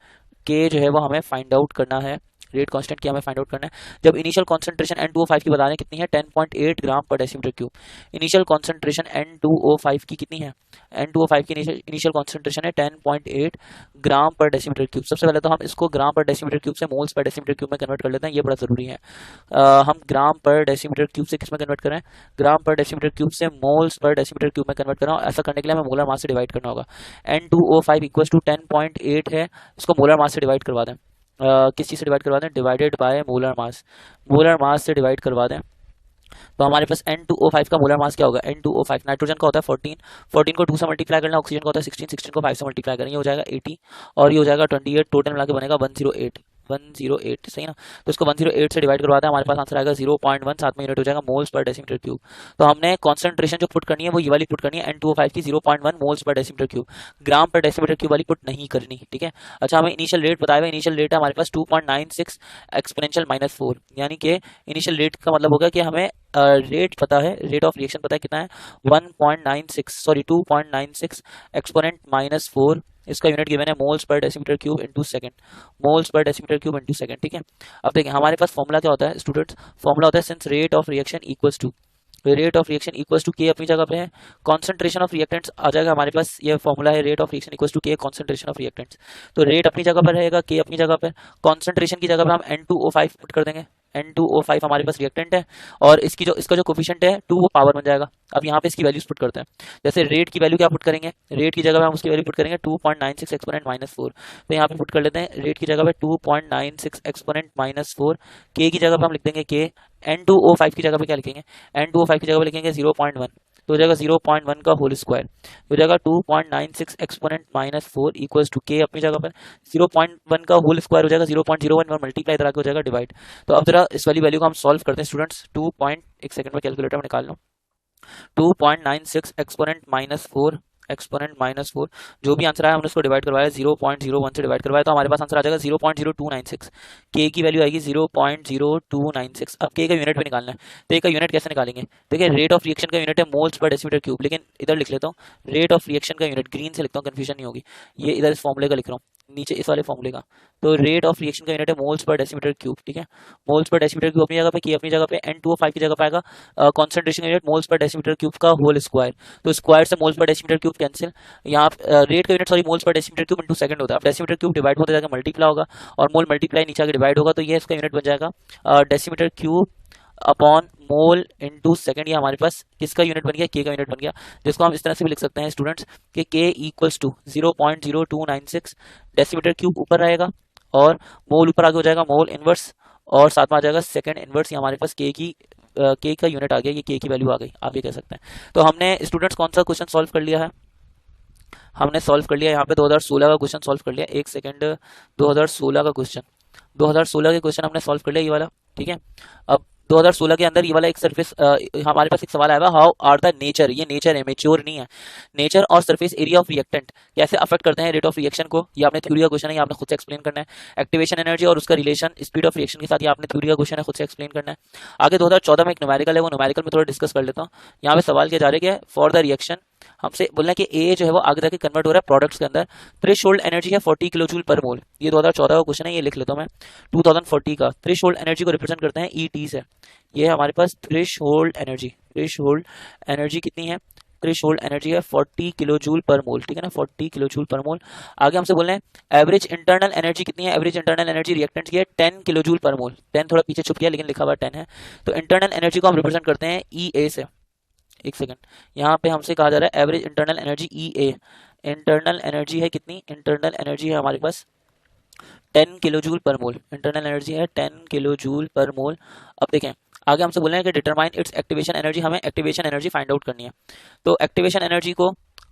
के जो है वो हमें फाइंड आउट करना है। रेट कांस्टेंट की हमें फाइंड आउट करना है। जब इनिशियल कॉन्सेंट्रेशन N2O5 की बता रहे हैं कितनी है, 10.8 ग्राम पर decimetre cube. Initial concentration N2O5 की कितनी है, N2O5 की इनिशियल कॉन्सेंट्रेशन है 10.8 ग्राम पर डेसीमीटर क्यूब। सबसे पहले तो हम इसको ग्राम पर डेसीमीटर क्यूब से मोल्स पर डेसीमीटर क्यूब में कन्वर्ट कर लेते हैं, ये बड़ा जरूरी है। हम ग्राम पर डेसीमीटर क्यूब से किस में कन्वर्ट करें, ग्राम पर डेसीमीटर क्यूब से मोल्स पर डेसीमीटर क्यूब में कन्वर्ट करना। ऐसा करने के लिए हमें मोलर मास से डिवाइड करना होगा। N2O5 इक्वल टू 10.8 है, इसको मोलर मास से डिवाइड करवा दें। किस चीज़ से डिवाइड करवा दें, divided by molar mass, molar mass से डिवाइड करवा दें। तो हमारे पास N2O5 का मोलर मास क्या होगा, N2O5 नाइट्रोजन का होता है 14, 14 को 2 से मल्टीप्लाई करना, ऑक्सीजन का होता है 16, 16 को 5 से मल्टीप्लाई करेंगे, ये हो जाएगा 80 और ये हो जाएगा 28, टोटल मिला के बनेगा 108, 108 सही ना। तो इसको 108 से डिवाइड करवाते हैं, हमारे पास आंसर आएगा 0.1, साथ में यूनिट हो जाएगा मोल्स पर डेसीमीटर क्यूब। तो हमने कॉन्सेंट्रेशन जो पुट करनी है वो ये वाली पुट करनी है N2O5 की 0.1 मोल्स पर डेसीमीटर क्यूब, ग्राम पर डेसीमीटर क्यूब वाली पुट नहीं करनी, ठीक है। अच्छा हमें इनिशियल रेट बताया हुआ, इनिशियल रेट है हमारे पास 2.96 एक्सपोनेंशियल -4, यानी कि इनिशियल रेट का मतलब होगा कि हमें रेट पता है, रेट ऑफ रिएक्शन पता है कितना है 2.96 एक्सपोनेंट -4, इसका यूनिट गिवन है moles per decimetre cube into second, moles per decimetre cube into second, ठीक है। अब देखिए हमारे पास फॉर्मूला क्या होता है स्टूडेंट्स, फॉर्मूला होता है since rate of reaction equals to, rate of reaction equals to k अपनी जगह पे है, कॉन्सेंट्रेशन ऑफ रिएक्टेंट्स आ जाएगा हमारे पास, ये फॉर्मूला है rate of reaction equals to k concentration of reactants. तो रेट अपनी जगह पर रहेगा, के अपनी जगह पर, कॉन्सेंट्रेशन की जगह पर हम N2O5 पुट कर देंगे। N2O5 हमारे पास रिएक्टेंट है और इसका जो कोफिशिएंट है 2 वो पावर बन जाएगा। अब यहाँ पे इसकी वैल्यूज पुट करते हैं, जैसे रेट की वैल्यू क्या पुट करेंगे, रेट की जगह पे हम उसकी वैल्यू पुट करेंगे 2.96 एक्सपोनेंट -4। तो यहाँ पे पुट कर लेते हैं रेट की जगह पे 2.96 एक्सपोनेंट -4, के की जगह पे हम लिख देंगे के, N2O5 की जगह पे क्या लिखेंगे, N2O5 की जगह पे लिखेंगे 0.1, तो हो जाएगा 0.1 का होल स्क्वायर, हो जाएगा 2.96 एक्सपोनेंट -4 इक्वल्स टू के अपनी जगह पर 0.1 का होल स्क्वायर हो जाएगा 0.01 और मल्टीप्लाई इधर आके हो जाएगा डिवाइड। तो अब जरा इस वाली वैल्यू को हम सॉल्व करते हैं स्टूडेंट्स। 1 सेकंड में कैलकुलेटर में निकाल लो। 2.96 एक्सपोनेंट -4 एक्सपोनेंट -4, जो भी आंसर आया हमने उसको डिवाइड करवाया 0.01 से डिवाइड करवाया, तो हमारे पास आंसर आ जाएगा 0.0296। के की वैल्यू आएगी 0.0296। अब के का यूनिट भी निकालना है, तो का यूनिट कैसे निकालेंगे, देखिए रेट ऑफ रिएक्शन का यूनिट है मोल्स पर डेसीमीटर क्यूब, लेकिन इधर लिख लेता हूँ रेट ऑफ रिएक्शन का यूनिट, ग्रीन से लिखता हूँ कन्फ्यूजन नहीं होगी, ये इधर इस फॉर्मूले का लिख रहा हूँ नीचे इस वाले फॉर्मूले का। तो रेट ऑफ रिएक्शन का यूनिट है मोल्स पर डेसीमीटर क्यूब, ठीक है। मोल्स पर डेसीमीटर क्यूब अपनी जगह पे, के अपनी जगह पे, N2O5 की जगह पे आएगा कॉन्सेंट्रेशन का unit moles per decimetre cube का होल स्क्वायर, तो स्क्वायर से moles per decimetre cube cancel, यहाँ रेट का unit sorry moles per decimetre cube into second होता है। डेसीमीटर क्यूब डिवाइड होता जाएगा मल्टीप्लाई होगा और मोल मल्टीप्लाई नीचे आके डिवाइड होगा, तो ये इसका यूनिट बन जाएगा decimetre cube upon mole into second. ये हमारे पास किसका यूनिट बन गया, के का यूनिट बन गया, जिसको हम इस तरह से भी लिख सकते हैं स्टूडेंट्स कि के इक्वल्स टू 0.0296 डेसीमीटर क्यूब ऊपर रहेगा और मोल ऊपर आगे हो जाएगा मोल इनवर्स और साथ में आ जाएगा सेकंड इनवर्स। ये हमारे पास के का यूनिट आ गया, ये के की वैल्यू आ गई, आप ये कह सकते हैं। तो हमने स्टूडेंट्स कौन सा क्वेश्चन सॉल्व कर लिया है, हमने सॉल्व कर लिया यहाँ पे 2016 का क्वेश्चन सॉल्व कर लिया। 1 सेकंड, 2016 का क्वेश्चन, 2016 के क्वेश्चन हमने सॉल्व कर लिया ये वाला, ठीक है। अब 2016 के अंदर ये वाला एक सरफेस हमारे पास एक सवाल आया हुआ, हाउ आर द नेचर, ये नेचर है मेच्योर नहीं है, नेचर और सरफेस एरिया ऑफ रिएक्टेंट कैसे अफेक्ट करते हैं रेट ऑफ रिएक्शन को, ये आपने थ्योरी का क्वेश्चन है, ये आपने खुद से एक्सप्लेन करना है। एक्टिवेशन एनर्जी और उसका रिलेशन स्पीड ऑफ रिएक्शन के साथ, ये आपने थ्योरी का क्वेश्चन है, खुद से एक्सप्लेन करना है। आगे 2014 में एक न्यूमेरिकल है, वो न्यूमेरिकल में थोड़ा डिस्कस कर लेता हूँ। यहाँ पे सवाल किया जा रहा है कि फॉर द रिएक्शन हमसे बोलना है कि ए जो है वो आगे जाके कन्वर्ट हो रहा है प्रोडक्ट्स के अंदर, थ्रेशोल्ड एनर्जी है 40 किलो जूल पर मोल। ये 2014 का क्वेश्चन है, ये लिख लेता हूँ मैं। 2040 का थ्रेशोल्ड एनर्जी को रिप्रेजेंट करते हैं ईटी से, ये हमारे पास थ्रेशोल्ड एनर्जी, थ्रेशोल्ड एनर्जी कितनी है, थ्रेशोल्ड एनर्जी है 40 किलो जूल पर मोल, ठीक है ना, 40 किलो जूल पर मोल। आगे हमसे बोल रहे हैं एवरेज इंटरनल एनर्जी कितनी है, एवरेज इंटरनल एनर्जी रिएक्टेंट्स की है 10 किलो जूल पर मोल, 10 थोड़ा पीछे छुप गया लेकिन लिखा हुआ 10 है। तो इंटरनल एनर्जी को हम रिप्रेजेंट करते हैं ई ए से। एक सेकंड, यहाँ पे हमसे कहा जा रहा है एवरेज इंटरनल एनर्जी ई ए, इंटरनल एनर्जी है कितनी, इंटरनल एनर्जी है हमारे पास 10 किलो जूल पर मोल, इंटरनल एनर्जी है 10 किलो जूल पर मोल। अब देखें आगे हमसे बोल रहे हैं कि डिटरमाइन इट्स एक्टिवेशन एनर्जी, हमें एक्टिवेशन एनर्जी फाइंड आउट करनी है। तो एक्टिवेशन एनर्जी को,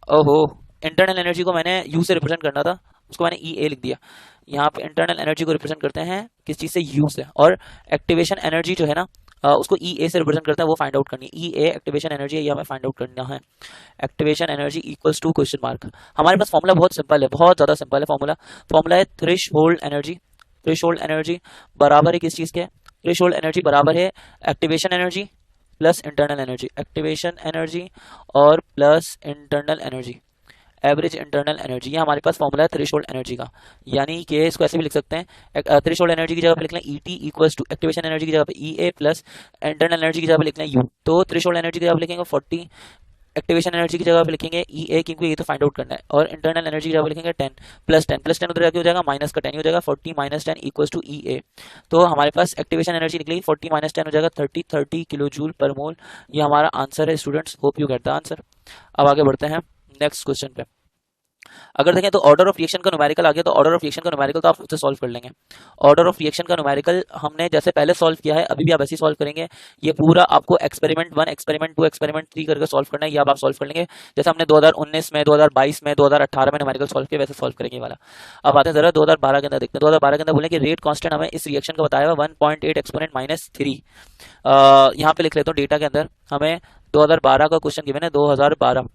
ओहो, इंटरनल एनर्जी को मैंने यू से रिप्रेजेंट करना था, उसको मैंने ई ए लिख दिया। यहाँ पे इंटरनल एनर्जी को रिप्रेजेंट करते हैं किस चीज़ से, यू से, और एक्टिवेशन एनर्जी जो है ना उसको ई ए से रिप्रेजेंट करते हैं, वो फाइंड आउट करनी है। ई ए एक्टिवेशन एनर्जी है, ये हमें फाइंड आउट करना है। Activation energy equals to question mark. हमारे पास फॉर्मूला बहुत सिंपल है, बहुत ज़्यादा सिंपल है फॉर्मूला। फॉर्मूला है थ्रेशोल्ड एनर्जी। थ्रेशोल्ड एनर्जी बराबर है किस चीज़ के, थ्रेशोल्ड एनर्जी बराबर है activation energy plus internal energy, activation energy और plus internal energy, average internal energy. ये हमारे पास फॉर्मूला है थ्रेशोल्ड एनर्जी का। यानी कि इसको ऐसे भी लिख सकते हैं, थ्रेशोल्ड एनर्जी की जगह पे लिख लें E T equals to activation energy की जगह पे E A plus internal energy की जगह पे लिख लें यू। तो थ्रेशोल्ड एनर्जी की जगह पे लिखेंगे 40, एक्टिवेशन एनर्जी की जगह पे लिखेंगे ई ए, क्योंकि ये तो फाइंड आउट करना है, और इंटरनल एनर्जी की जगह पे लिखेंगे 10 प्लस 10 प्लस 10 उधर जाके हो जाएगा माइनस का 10 हो जाएगा, 40 माइनस 10 इक्वल्स टू ई ए। तो हमारे पास एक्टिवेशन एनर्जी निकलेगी 40 माइनस 10 हो जाएगा 30 किलो जूल पर मोल। ये हमारा आंसर है students, hope you get the answer. अब आगे बढ़ते हैं नेक्स्ट क्वेश्चन पे। अगर देखें तो ऑर्डर ऑफ रिएक्शन का न्यूमेरिकल आ गया, तो ऑर्डर ऑफ रिएक्शन का न्यूमेरिकल तो आप उससे सॉल्व कर लेंगे। ऑर्डर ऑफ रिएक्शन का न्यूमेरिकल हमने जैसे पहले सॉल्व किया है, अभी भी आप ऐसे ही सॉल्व करेंगे। ये पूरा आपको एक्सपेरिमेंट 1, एक्सपेरिमेंट 2, एक्सपेरिमेंट 3 करके सॉल्व करना है, ये अब आप सॉल्व कर लेंगे। जैसे हमने 2019 में, 2022 में, 2018 में न्यूमेरिकल सॉल्व किया, वैसे सॉल्व करेंगे ये वाला। अब आते हैं जरा 2012 के अंदर देखते हैं। 2012 के अंदर बोले कि रेट कांस्टेंट हमें इस रिएक्शन का बताया हुआ 1.8 एक्सपोनेंट माइनस 3। यहाँ पे लिख लेता हूँ डेटा के अंदर, हमें 2012 का क्वेश्चन गिवन है, 2012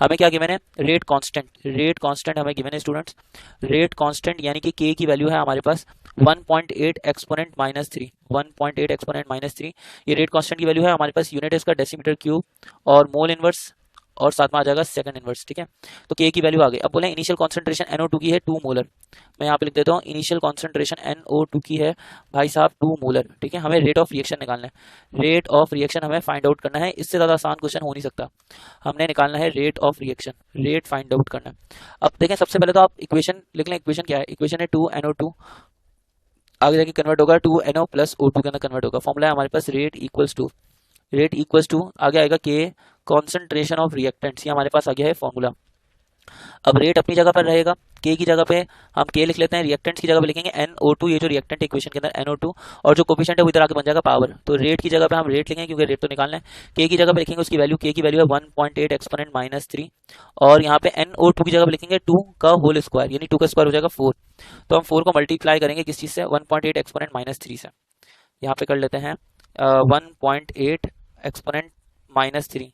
हमें क्या गिवन है, रेट कांस्टेंट। रेट कांस्टेंट हमें गिवन है स्टूडेंट्स, रेट कांस्टेंट यानी कि के की वैल्यू है हमारे पास 1.8 एक्सपोनेंट माइनस 3, 1.8 एक्सपोनेंट माइनस 3। ये रेट कांस्टेंट की वैल्यू है हमारे पास। यूनिट है इसका डेसीमीटर क्यूब और मोल इनवर्स, और साथ में आ जाएगा सेकंड इनवर्स, ठीक है। तो के की वैल्यू आ गई। अब बोले इनिशियल कॉन्सेंट्रेशन NO2 की है 2 मोलर। मैं यहाँ पे लिख देता हूँ, इनिशियल कॉन्सेंट्रेशन NO2 की है भाई साहब 2 मोलर, ठीक है। हमें रेट ऑफ रिएक्शन निकालना है, रेट ऑफ रिएक्शन हमें फाइंड आउट करना है। इससे ज़्यादा आसान क्वेश्चन हो नहीं सकता। हमने निकालना है rate of reaction, rate find out करना है। अब देखें, सबसे पहले तो आप इक्वेशन लिख लें। इक्वेशन क्या है, इक्वेशन है 2NO2, आगे जाके कन्वर्ट होगा 2NO प्लस O2 के अंदर कन्वर्ट होगा। फॉर्मूला है हमारे पास rate equals to, rate equals to आगे आएगा के कॉन्सेंट्रेशन ऑफ रिएक्टेंट्स, ये हमारे पास आ गया है फॉर्मूला। अब रेट अपनी जगह पर रहेगा, के की जगह पे हम के लिख लेते हैं, रिएक्टेंट्स की जगह पे लिखेंगे NO2, ये जो रिएक्टेंट इक्वेशन के अंदर NO2, और जो कोफिशिएंट है वो इधर आके बन जाएगा पावर। तो रेट की जगह पे हम रेट लिखेंगे क्योंकि रेट तो निकालना है। के की जगह पे लिखेंगे उसकी वैल्यू, के की वैल्यू है 1.8 एक्सपोनेंट माइनस 3, और यहाँ पे NO2 की जगह पे लिखेंगे 2 का होल स्क्वायर, यानी 2 का स्क्वायर हो जाएगा 4। तो हम 4 को मल्टीप्लाई करेंगे किस चीज़ से, 1.8 एक्सपोनेंट माइनस 3 से। यहाँ पे कर लेते हैं 1.8 एक्सपोनेंट माइनस 3,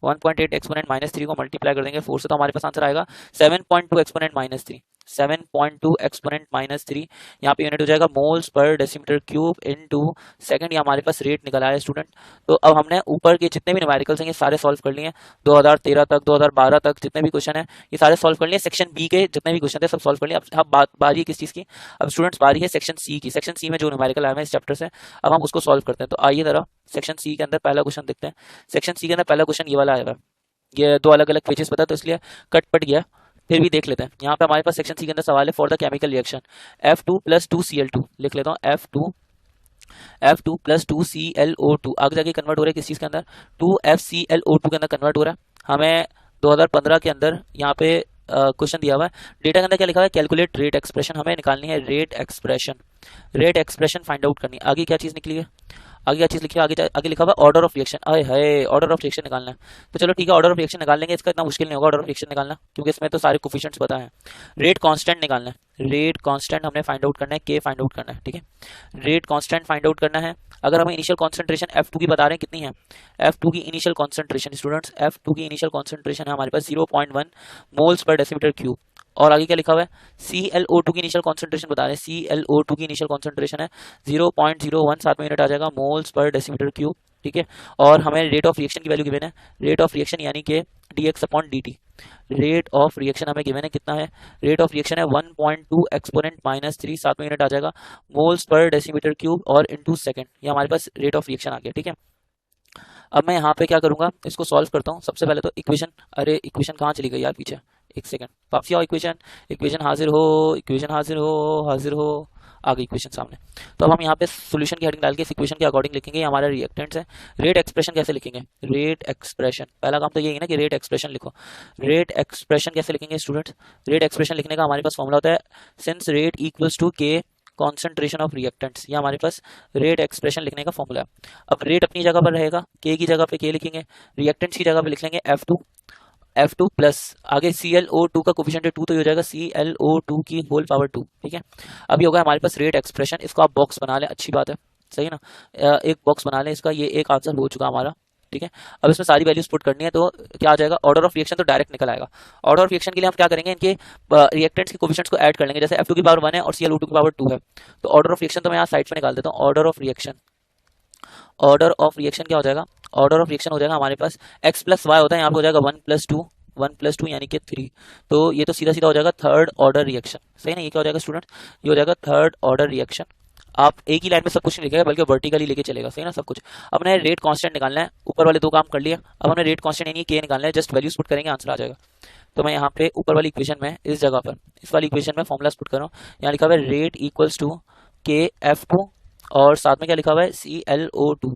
1.8 एक्सपोनेंट माइनस 3 को मल्टीप्लाई कर देंगे 4 से, तो हमारे पास आंसर आएगा 7.2 एक्सपोनेंट माइनस 3, 7.2 एक्सपोनेंट माइनस 3। यहाँ पे यूनिट हो जाएगा moles per decimetre cube into second. ये हमारे पास रेट निकल आया स्टूडेंट। तो अब हमने ऊपर के जितने भी न्यूमेरिकल्स हैं ये सारे सॉल्व कर लिए हैं, 2013 तक, 2012 तक जितने भी क्वेश्चन है ये सारे सॉल्व कर लिए। सेक्शन बी के जितने भी क्वेश्चन थे सब सॉल्व कर लिए। अब बारी है किस चीज़ की, अब स्टूडेंट्स बारी है सेक्शन सी की। सेक्शन सी में जो न्यूमेरिकल आए हैं इस चैप्टर से, अब हम उसको सॉल्व करते हैं। तो आइए जरा सेक्शन सी के अंदर पहला क्वेश्चन देखते हैं। सेक्शन सी के अंदर पहला क्वेश्चन ये वाला आएगा, ये 2 अलग अलग पेजेस पता तो इसलिए कट पट गया, फिर भी देख लेते हैं। यहाँ पे हमारे पास सेक्शन सी के अंदर सवाल है, for the chemical reaction F2 plus 2Cl2, लिख लेता हूँ F2 प्लस 2ClO2, आगे जाके कन्वर्ट हो रहा है किस चीज़ के अंदर, 2FClO2 के अंदर कन्वर्ट हो रहा है। हमें 2015 के अंदर यहाँ पे क्वेश्चन दिया हुआ है, डेटा के अंदर क्या लिखा हुआ है, कैलकुलेट रेट एक्सप्रेशन, हमें निकालनी है rate expression, rate expression find out करनी है। आगे क्या चीज़ निकली है, आगे क्या चीज़ लिखी है, आगे लिखा हुआ ऑर्डर ऑफ रिएक्शन। अरे है, ऑर्डर ऑफ रिएक्शन निकालना है। तो चलो ठीक है, ऑर्डर ऑफ रिएक्शन निकाल लेंगे, इसका इतना मुश्किल नहीं होगा ऑर्डर ऑफ रिएक्शन निकालना, क्योंकि इसमें तो सारे कोफिशिएंट्स पता है। रेट कांस्टेंट निकालना है, रेट कांस्टेंट हमने फाइंड आउट करना है, के फाइंड आउट करना है, ठीक है। रेट कांस्टेंट फाइंड आउट करना है। अगर हमें इनिशियल कॉन्सेंट्रेशन F2 की बता रहे हैं कितनी है, F2 की इनिशियल कॉन्सेंट्रेशन स्टूडेंट्स, F2 की इनिशियल कॉन्सेंट्रेशन है हमारे पास 0.1 मोल्स पर डेसीमीटर क्यूब, और आगे क्या लिखा हुआ है, ClO2 की इनिशियल कॉन्सेंट्रेशन बता रहे हैं, ClO2 की इनिशियल कॉन्सेंट्रेशन है 0.01, साथ में यूनिट आ जाएगा मोल्स पर डेसीमीटर क्यूब, ठीक है। और हमें रेट ऑफ रिएक्शन की वैल्यू गिवन है, रेट ऑफ रिएक्शन यानी कि dx/dt, रेट ऑफ रिएक्शन हमें गिवन है कितना है, रेट ऑफ रिएक्शन है 1.2 एक्सपोनेंट माइनस 3, साथ में यूनिट आ जाएगा मोल्स पर डेसीमीटर क्यूब और इनटू सेकंड। ये हमारे पास रेट ऑफ रिएक्शन आ गया, ठीक है। अब मैं यहाँ पे क्या करूंगा, इसको सॉल्व करता हूँ। सबसे पहले तो इक्वेशन, अरे इक्वेशन कहाँ चली गई यार पीछे, एक सेकंड वापसी आओ। इक्वेशन, इक्वेशन हाजिर हो, इक्वेशन हाजिर हो, हाजिर हो, आ गई इक्वेशन सामने। तो अब हम यहाँ पे सॉल्यूशन की हेडिंग डाल के इस इक्वेशन के अकॉर्डिंग लिखेंगे, ये हमारा रिएक्टेंट्स है। रेट एक्सप्रेशन कैसे लिखेंगे, रेट एक्सप्रेशन, पहला काम तो यही है ना कि रेट एक्सप्रेशन लिखो। रेट एक्सप्रेशन कैसे लिखेंगे स्टूडेंट्स, रेट एक्सप्रेशन लिखने का हमारे पास फॉर्मूला होता है, since rate equals to k concentration of reactants, ये हमारे पास रेट एक्सप्रेशन लिखने का फॉर्मूला है। अब रेट अपनी जगह पर रहेगा, के की जगह पे के लिखेंगे, रिएक्टेंट्स की जगह पे लिख लेंगे F2 प्लस आगे ClO2 का कोफिशिएंट 2 तो ये हो जाएगा ClO2 की होल पावर 2। ठीक है, अब ये होगा हमारे पास रेट एक्सप्रेशन। इसको आप बॉक्स बना लें, अच्छी बात है, सही है ना। एक बॉक्स बना लें इसका, ये एक आंसर हो चुका हमारा। ठीक है, अब इसमें सारी वैल्यूज पुट करनी है तो क्या आ जाएगा, ऑर्डर ऑफ रिएक्शन तो डायरेक्ट निकल आएगा। ऑर्डर ऑफ रिएक्शन के लिए हम क्या करेंगे, इनके रिएक्टेंट्स के कोफिशिएंट्स को ऐड कर लेंगे। जैसे F2 की पावर 1 है और ClO2 की पावर 2 है, तो ऑर्डर ऑफ रिएक्शन तो मैं यहाँ साइड पे निकाल देता हूँ। ऑर्डर ऑफ रिएक्शन क्या हो जाएगा, ऑर्डर ऑफ रिएक्शन हो जाएगा हमारे पास x प्लस वाई होता है, यहाँ पे हो जाएगा 1 + 2 यानी कि 3। तो ये तो सीधा सीधा हो जाएगा थर्ड ऑर्डर रिएक्शन, सही ना। ये क्या हो जाएगा स्टूडेंट, ये हो जाएगा थर्ड ऑर्डर रिएक्शन। आप एक ही लाइन में सब कुछ नहीं लिखेगा बल्कि वर्टिकली लेके चलेगा, सही ना सब कुछ। अब हमने रेट कांस्टेंट निकालना है, ऊपर वाले दो काम कर लिया, अब हमने रेट कांस्टेंट यानी के निकालना है। जस्ट वैल्यूज पुट करेंगे, आंसर आ जाएगा। तो मैं यहाँ पे ऊपर वाली इक्वेशन में इस जगह पर इस वाली इक्वेशन में फॉर्मुलाज पुट कर रहा हूँ। यहाँ लिखा हुआ है रेट इक्वल्स टू के F2 और साथ में क्या लिखा हुआ है ClO2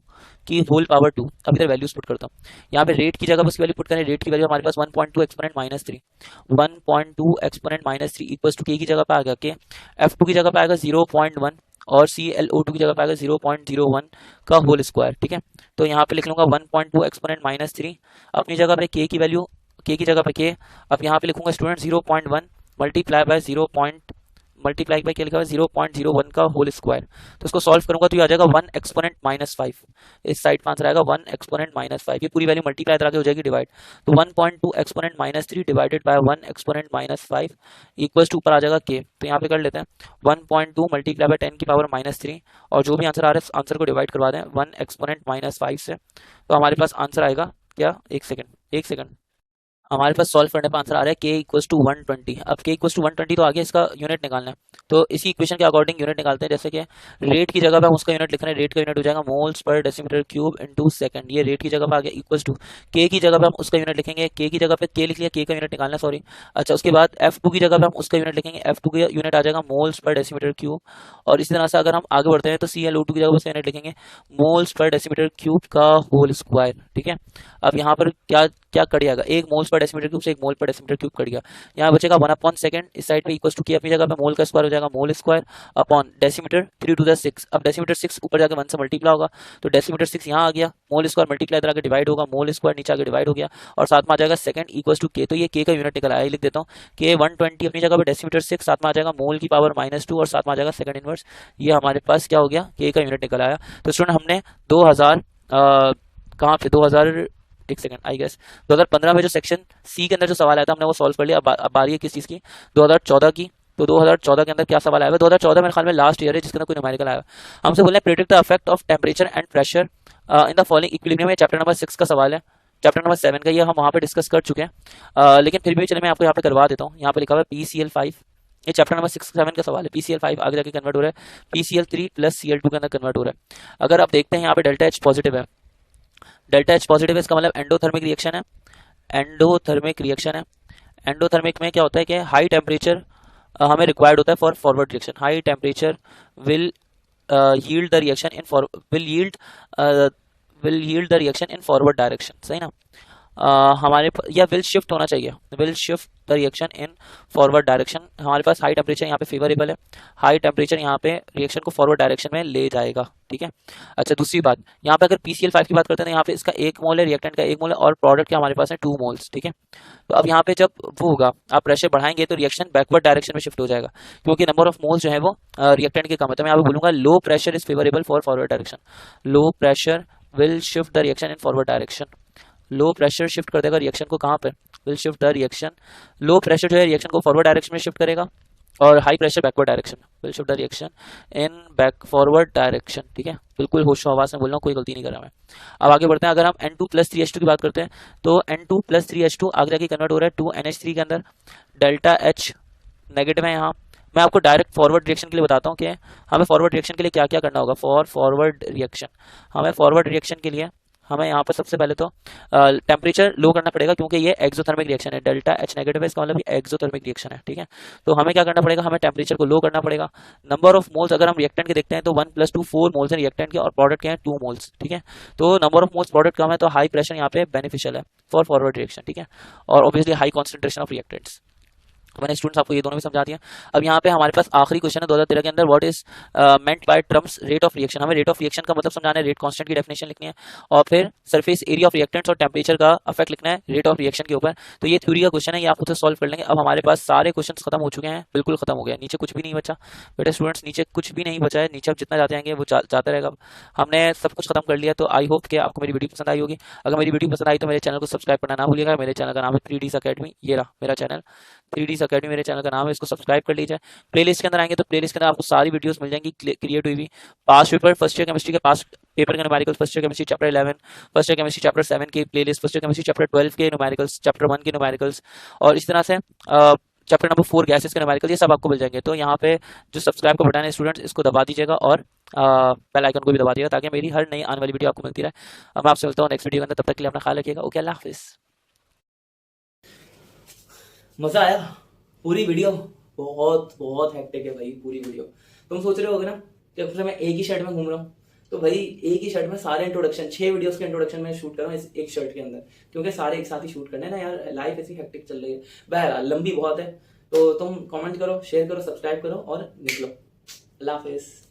की होल पावर 2। अब इधर वैल्यूज पुट करता हूँ। यहाँ पे रेट की जगह पर उसकी वैल्यू पुट करें, रेट की वैल्यू हमारे पास 1.2 exponent minus 3, 1.2 exponent minus 3 equals to k की जगह पे आ गया के, F2 की जगह पे आएगा 0.1 और ClO2 की जगह पे आएगा 0.01 का होल स्क्वायर। ठीक है, तो यहाँ पे लिख लूंगा 1.2 एक्सपोनेंट माइनस 3 अपनी जगह पे, के की वैल्यू के की जगह पे के। अब यहाँ पे लिखूंगा स्टूडेंट 0.1 मल्टीप्लाई बाय क्या लिखा हुआ है 0.01 का होल स्क्वायर। तो इसको सॉल्व करूंगा तो ये आ जाएगा 1 एक्सपोनेंट माइनस 5। इस साइड का आंसर आएगा 1 एक्सपोनेंट माइनस 5। ये पूरी वैल्यू मल्टीप्लाई करा के हो जाएगी डिवाइड, तो 1.2 exponent minus 3 divided by 1 exponent minus 5 equals to ऊपर आ जाएगा के। तो यहाँ पे कर लेते हैं 1.2 मल्टीप्लाई बाय 10 की पावर माइनस 3 और जो भी आंसर आ रहा है आंसर को डिवाइड करवा दें 1 एक्सपोनेंट माइनस 5 से। तो हमारे पास आंसर आएगा क्या, एक सेकंड हमारे पास सॉल्व करने पर आंसर आ रहा है के इक्वल्स टू 120। अब के इक्वल्स टू 120 तो आगे इसका यूनिट निकालना है, तो इसी इक्वेशन के अकॉर्डिंग यूनिट निकालते हैं। जैसे कि रेट की जगह पे हम उसका यूनिट लिख रहे हैं, रेट का यूनिट हो जाएगा moles per decimetre cube into second. ये रेट की जगह पे आ गया इक्वल्स टू के की जगह पे हम उसका यूनिट लिखेंगे, के की जगह पे के लिख लिया, के का यूनिट निकालना है, सॉरी। अच्छा, उसके बाद F2 की जगह पे हम उसका यूनिट लिखेंगे, F2 का यूनिट आ जाएगा मोल्स पर डेसीमीटर क्यूब। और इसी तरह से अगर हम आगे बढ़ते हैं तो ClO2 की जगह पे उसका यूनिट लिखेंगे मोल्स पर डेसीमीटर क्यूब का होल स्क्वायर। ठीक है, अब यहाँ पर क्या क्या कट जाएगा, एक मोल्स पर डेसीमीटर क्यूब से एक मोल पर डेसीमीटर क्यूब कट गया, यहाँ बचेगा 1/2। इस साइड पे इक्वल्स टू के अपनी जगह पे मोल का स्क्वायर हो जाएगा mole square upon decimetre 3 to the 6। अब डेसीमीटर 6 ऊपर जाके 1 से मल्टीप्लाई होगा तो डेसीमीटर 6 यहाँ आ गया, मोल स्क्वायर मल्टीप्लाई इधर आके डिवाइड होगा, मोल स्क्वायर नीचे आके डिवाइड हो गया और साथ में आ जाएगा सेकंड इक्वल्स टू के। तो ये के का यूनिट निकल आया, लिख देता हूँ के 120 अपनी जगह पे डेसीमीटर 6 साथ में आ जाएगा मोल की पावर -2 और साथ में आ जाएगा सेकंड इनवर्स। ये हमारे पास क्या हो गया, के का यूनिट निकल आया। तो स्टूडेंट हमने 2000 कहाँ पे 2000 एक सेकंड आई गेस 2015 में जो सेक्शन सी के अंदर जो सवाल आया था हमने वो सॉल्व कर लिया। अब बारी है किस चीज़ की, 2014 की। तो 2014 के अंदर क्या सवाल आया है, 2014 मेरे ख्याल में लास्ट ईयर है जिसके अंदर कोई न्यूमेरिकल आया है। हमसे बोले predict the effect of temperature and pressure in the following equilibrium. Chapter number 6 का सवाल है, चैप्टर नंबर 7 का, ये हम वहाँ पे डिस्कस कर चुके हैं, लेकिन फिर भी चलिए मैं आपको यहाँ पे करवा देता हूँ। यहाँ पे लिखा हुआ है PCl5, ये चैप्टर नंबर 6-7 का सवाल है। PCl5 आगे जाके कन्वर्ट हो रहा है PCl3 + Cl2 के अंदर कन्वर्ट हो रहा है। अगर आप देखते हैं यहाँ पे डेल्टा H पॉजिटिव है, डेल्टा H पॉजिटिव है, इसका मतलब एंडोथर्मिक रिएक्शन है। एंडोथर्मिक में क्या होता है कि हाई टेम्परेचर हमें रिक्वायर्ड होता है for forward reaction. High temperature will yield the reaction in will the reaction in forward direction, सही ना। हमारे या विल शिफ्ट होना चाहिए, will shift the reaction in forward direction. हमारे पास हाई टेम्परेचर यहाँ पे फेवरेबल है, हाई टेम्परेचर यहाँ पे रिएक्शन को फॉरवर्ड डायरेक्शन में ले जाएगा। ठीक है, अच्छा दूसरी बात, यहाँ पे अगर PCl5 की बात करते हैं तो यहाँ पे इसका 1 मोल है, रिएक्टेंट का 1 मोल है और प्रोडक्ट के हमारे पास है 2 मोल्स। ठीक है, तो अब यहाँ पे जब वो होगा आप प्रेशर बढ़ाएंगे तो रिएक्शन बैकवर्ड डायरेक्शन में शिफ्ट हो जाएगा क्योंकि नंबर ऑफ मोल्स जो है वो रिएक्टेंट के कम है। तो मैं यहाँ पे बोलूंगा low pressure is favourable for forward direction, low pressure will shift the reaction in forward direction. Low pressure shift कर देगा रिएक्शन को कहाँ पे, will shift the reaction, low pressure जो है रिएक्शन को फॉरवर्ड डायरेक्शन में शिफ्ट करेगा और high pressure backward direction, will shift the reaction in back forward direction. ठीक है, बिल्कुल होशो आवाज में बोल रहा हूँ, कोई गलती नहीं कर रहा मैं। अब आगे बढ़ते हैं, अगर हम N2 + 3H2 की बात करते हैं तो N2 + 3H2 आगे जाके कन्वर्ट हो रहा है 2NH3 के अंदर, डेल्टा H नेगेटिव है यहाँ। मैं आपको डायरेक्ट फॉरवर्ड रिएक्शन के लिए बताता हूँ कि हमें फॉरवर्ड रिएक्शन के लिए क्या क्या करना होगा। फॉरवर्ड रिएक्शन हमें फॉरवर्ड रिएक्शन के लिए हमें यहाँ पर सबसे पहले तो टेम्परेचर लो करना पड़ेगा क्योंकि ये एक्सोथर्मिक रिएक्शन है, डेल्टा H नेगेटिव है, इसका मतलब ये एक्सोथर्मिक रिएक्शन है। ठीक है, तो हमें क्या करना पड़ेगा, हमें टेम्परेचर को लो करना पड़ेगा। नंबर ऑफ मोल्स अगर हम रिएक्टेंट के देखते हैं तो 1 + 2 4 मोल्स हैं रिएक्टेंट के और प्रोडक्ट के हैं 2 मोल्स। ठीक है, तो नंबर ऑफ मोल्स प्रोडक्ट कम है तो हाई प्रेशर यहाँ पे बेनिफिशियल है फॉर फॉरवर्ड रिएक्शन। ठीक है, और obviously high concentration of reactants. मैंने स्टूडेंट्स आपको ये दोनों भी समझा दिया। अब यहाँ पे हमारे पास आखिरी क्वेश्चन है 2013 के अंदर, what is meant by terms rate of reaction. हमें रेट ऑफ रिएक्शन का मतलब समझाना है, रेट कांस्टेंट की डेफिनेशन लिखनी है, और फिर सरफेस एरिया ऑफ रिएक्टेंट्स और टेम्परेचर का इफेक्ट लिखना है रेट ऑफ रिएक्शन के ऊपर। तो ये थ्योरी का क्वेश्चन है, ये आप खुद से सॉल्व कर लेंगे। अब हमारे पास सारे क्वेश्चन खत्म हो चुके हैं, बिल्कुल खत्म हो गया, नीचे कुछ भी नहीं बचा बेटा स्टूडेंट्स, नीचे कुछ भी नहीं बचा है, नीचे आप जितना जाते जाएंगे वो जाता रहेगा। हमने सब कुछ खत्म कर लिया। तो आई होप कि आपको मेरी वीडियो पसंद आई होगी। अगर मेरी वीडियो पसंद आई तो मेरे चैनल को सब्सक्राइब करना ना भूलिएगा। मेरे चैनल का नाम है 3Ds अकेडमी, ये रहा मेरा चैनल 3Ds अकेडमी मेरे चैनल का नाम है, इसको सब्सक्राइब कर लीजिए। प्लेलिस्ट के अंदर आएंगे तो प्लेलिस्ट के अंदर आपको सारी वीडियोस मिल जाएंगी क्रिएट हुई हुई। Past paper first year chemistry के पास्ट पेपर के numericals, first year chemistry chapter 11, first year chemistry chapter 7 की playlist, first year chemistry chapter 12 के न्यूमेरिकल्स, चैप्टर 1 के न्यूमेरिकल्स, और इस तरह से चैप्टर नंबर 4 गैसेस के न्यूमेरिकल, ये सब आपको मिल जाएंगे। तो यहाँ पे जो सब्सक्राइब का बटन है स्टूडेंट्स, इसको दबा दीजिएगा और बेल आइकन को भी दबा दीजिएगा, ताकि मेरी हर नई आने वाली वीडियो आपको मिलती रहे। मैं आपसे मिलता हूँ नेक्स्ट वीडियो के अंदर, तब तक के लिए अपना ख्याल रखिएगा। ओके, अल्लाह हाफिज़। मजा आया। पूरी वीडियो बहुत बहुत हेक्टिक है भाई, पूरी वीडियो। तुम सोच रहे होगे ना कि अब मैं एक ही शर्ट में घूम रहा हूँ, तो भाई एक ही शर्ट में सारे इंट्रोडक्शन 6 वीडियोस के इंट्रोडक्शन में शूट कर रहा हूँ इस एक शर्ट के अंदर, क्योंकि सारे एक साथ ही शूट करने ना यार, लाइफ ऐसी हेक्टिक चल रही है। बहरहाल लंबी बहुत है, तो तुम कमेंट करो, शेयर करो, सब्सक्राइब करो और निकलो। अल्लाह हाफिज़।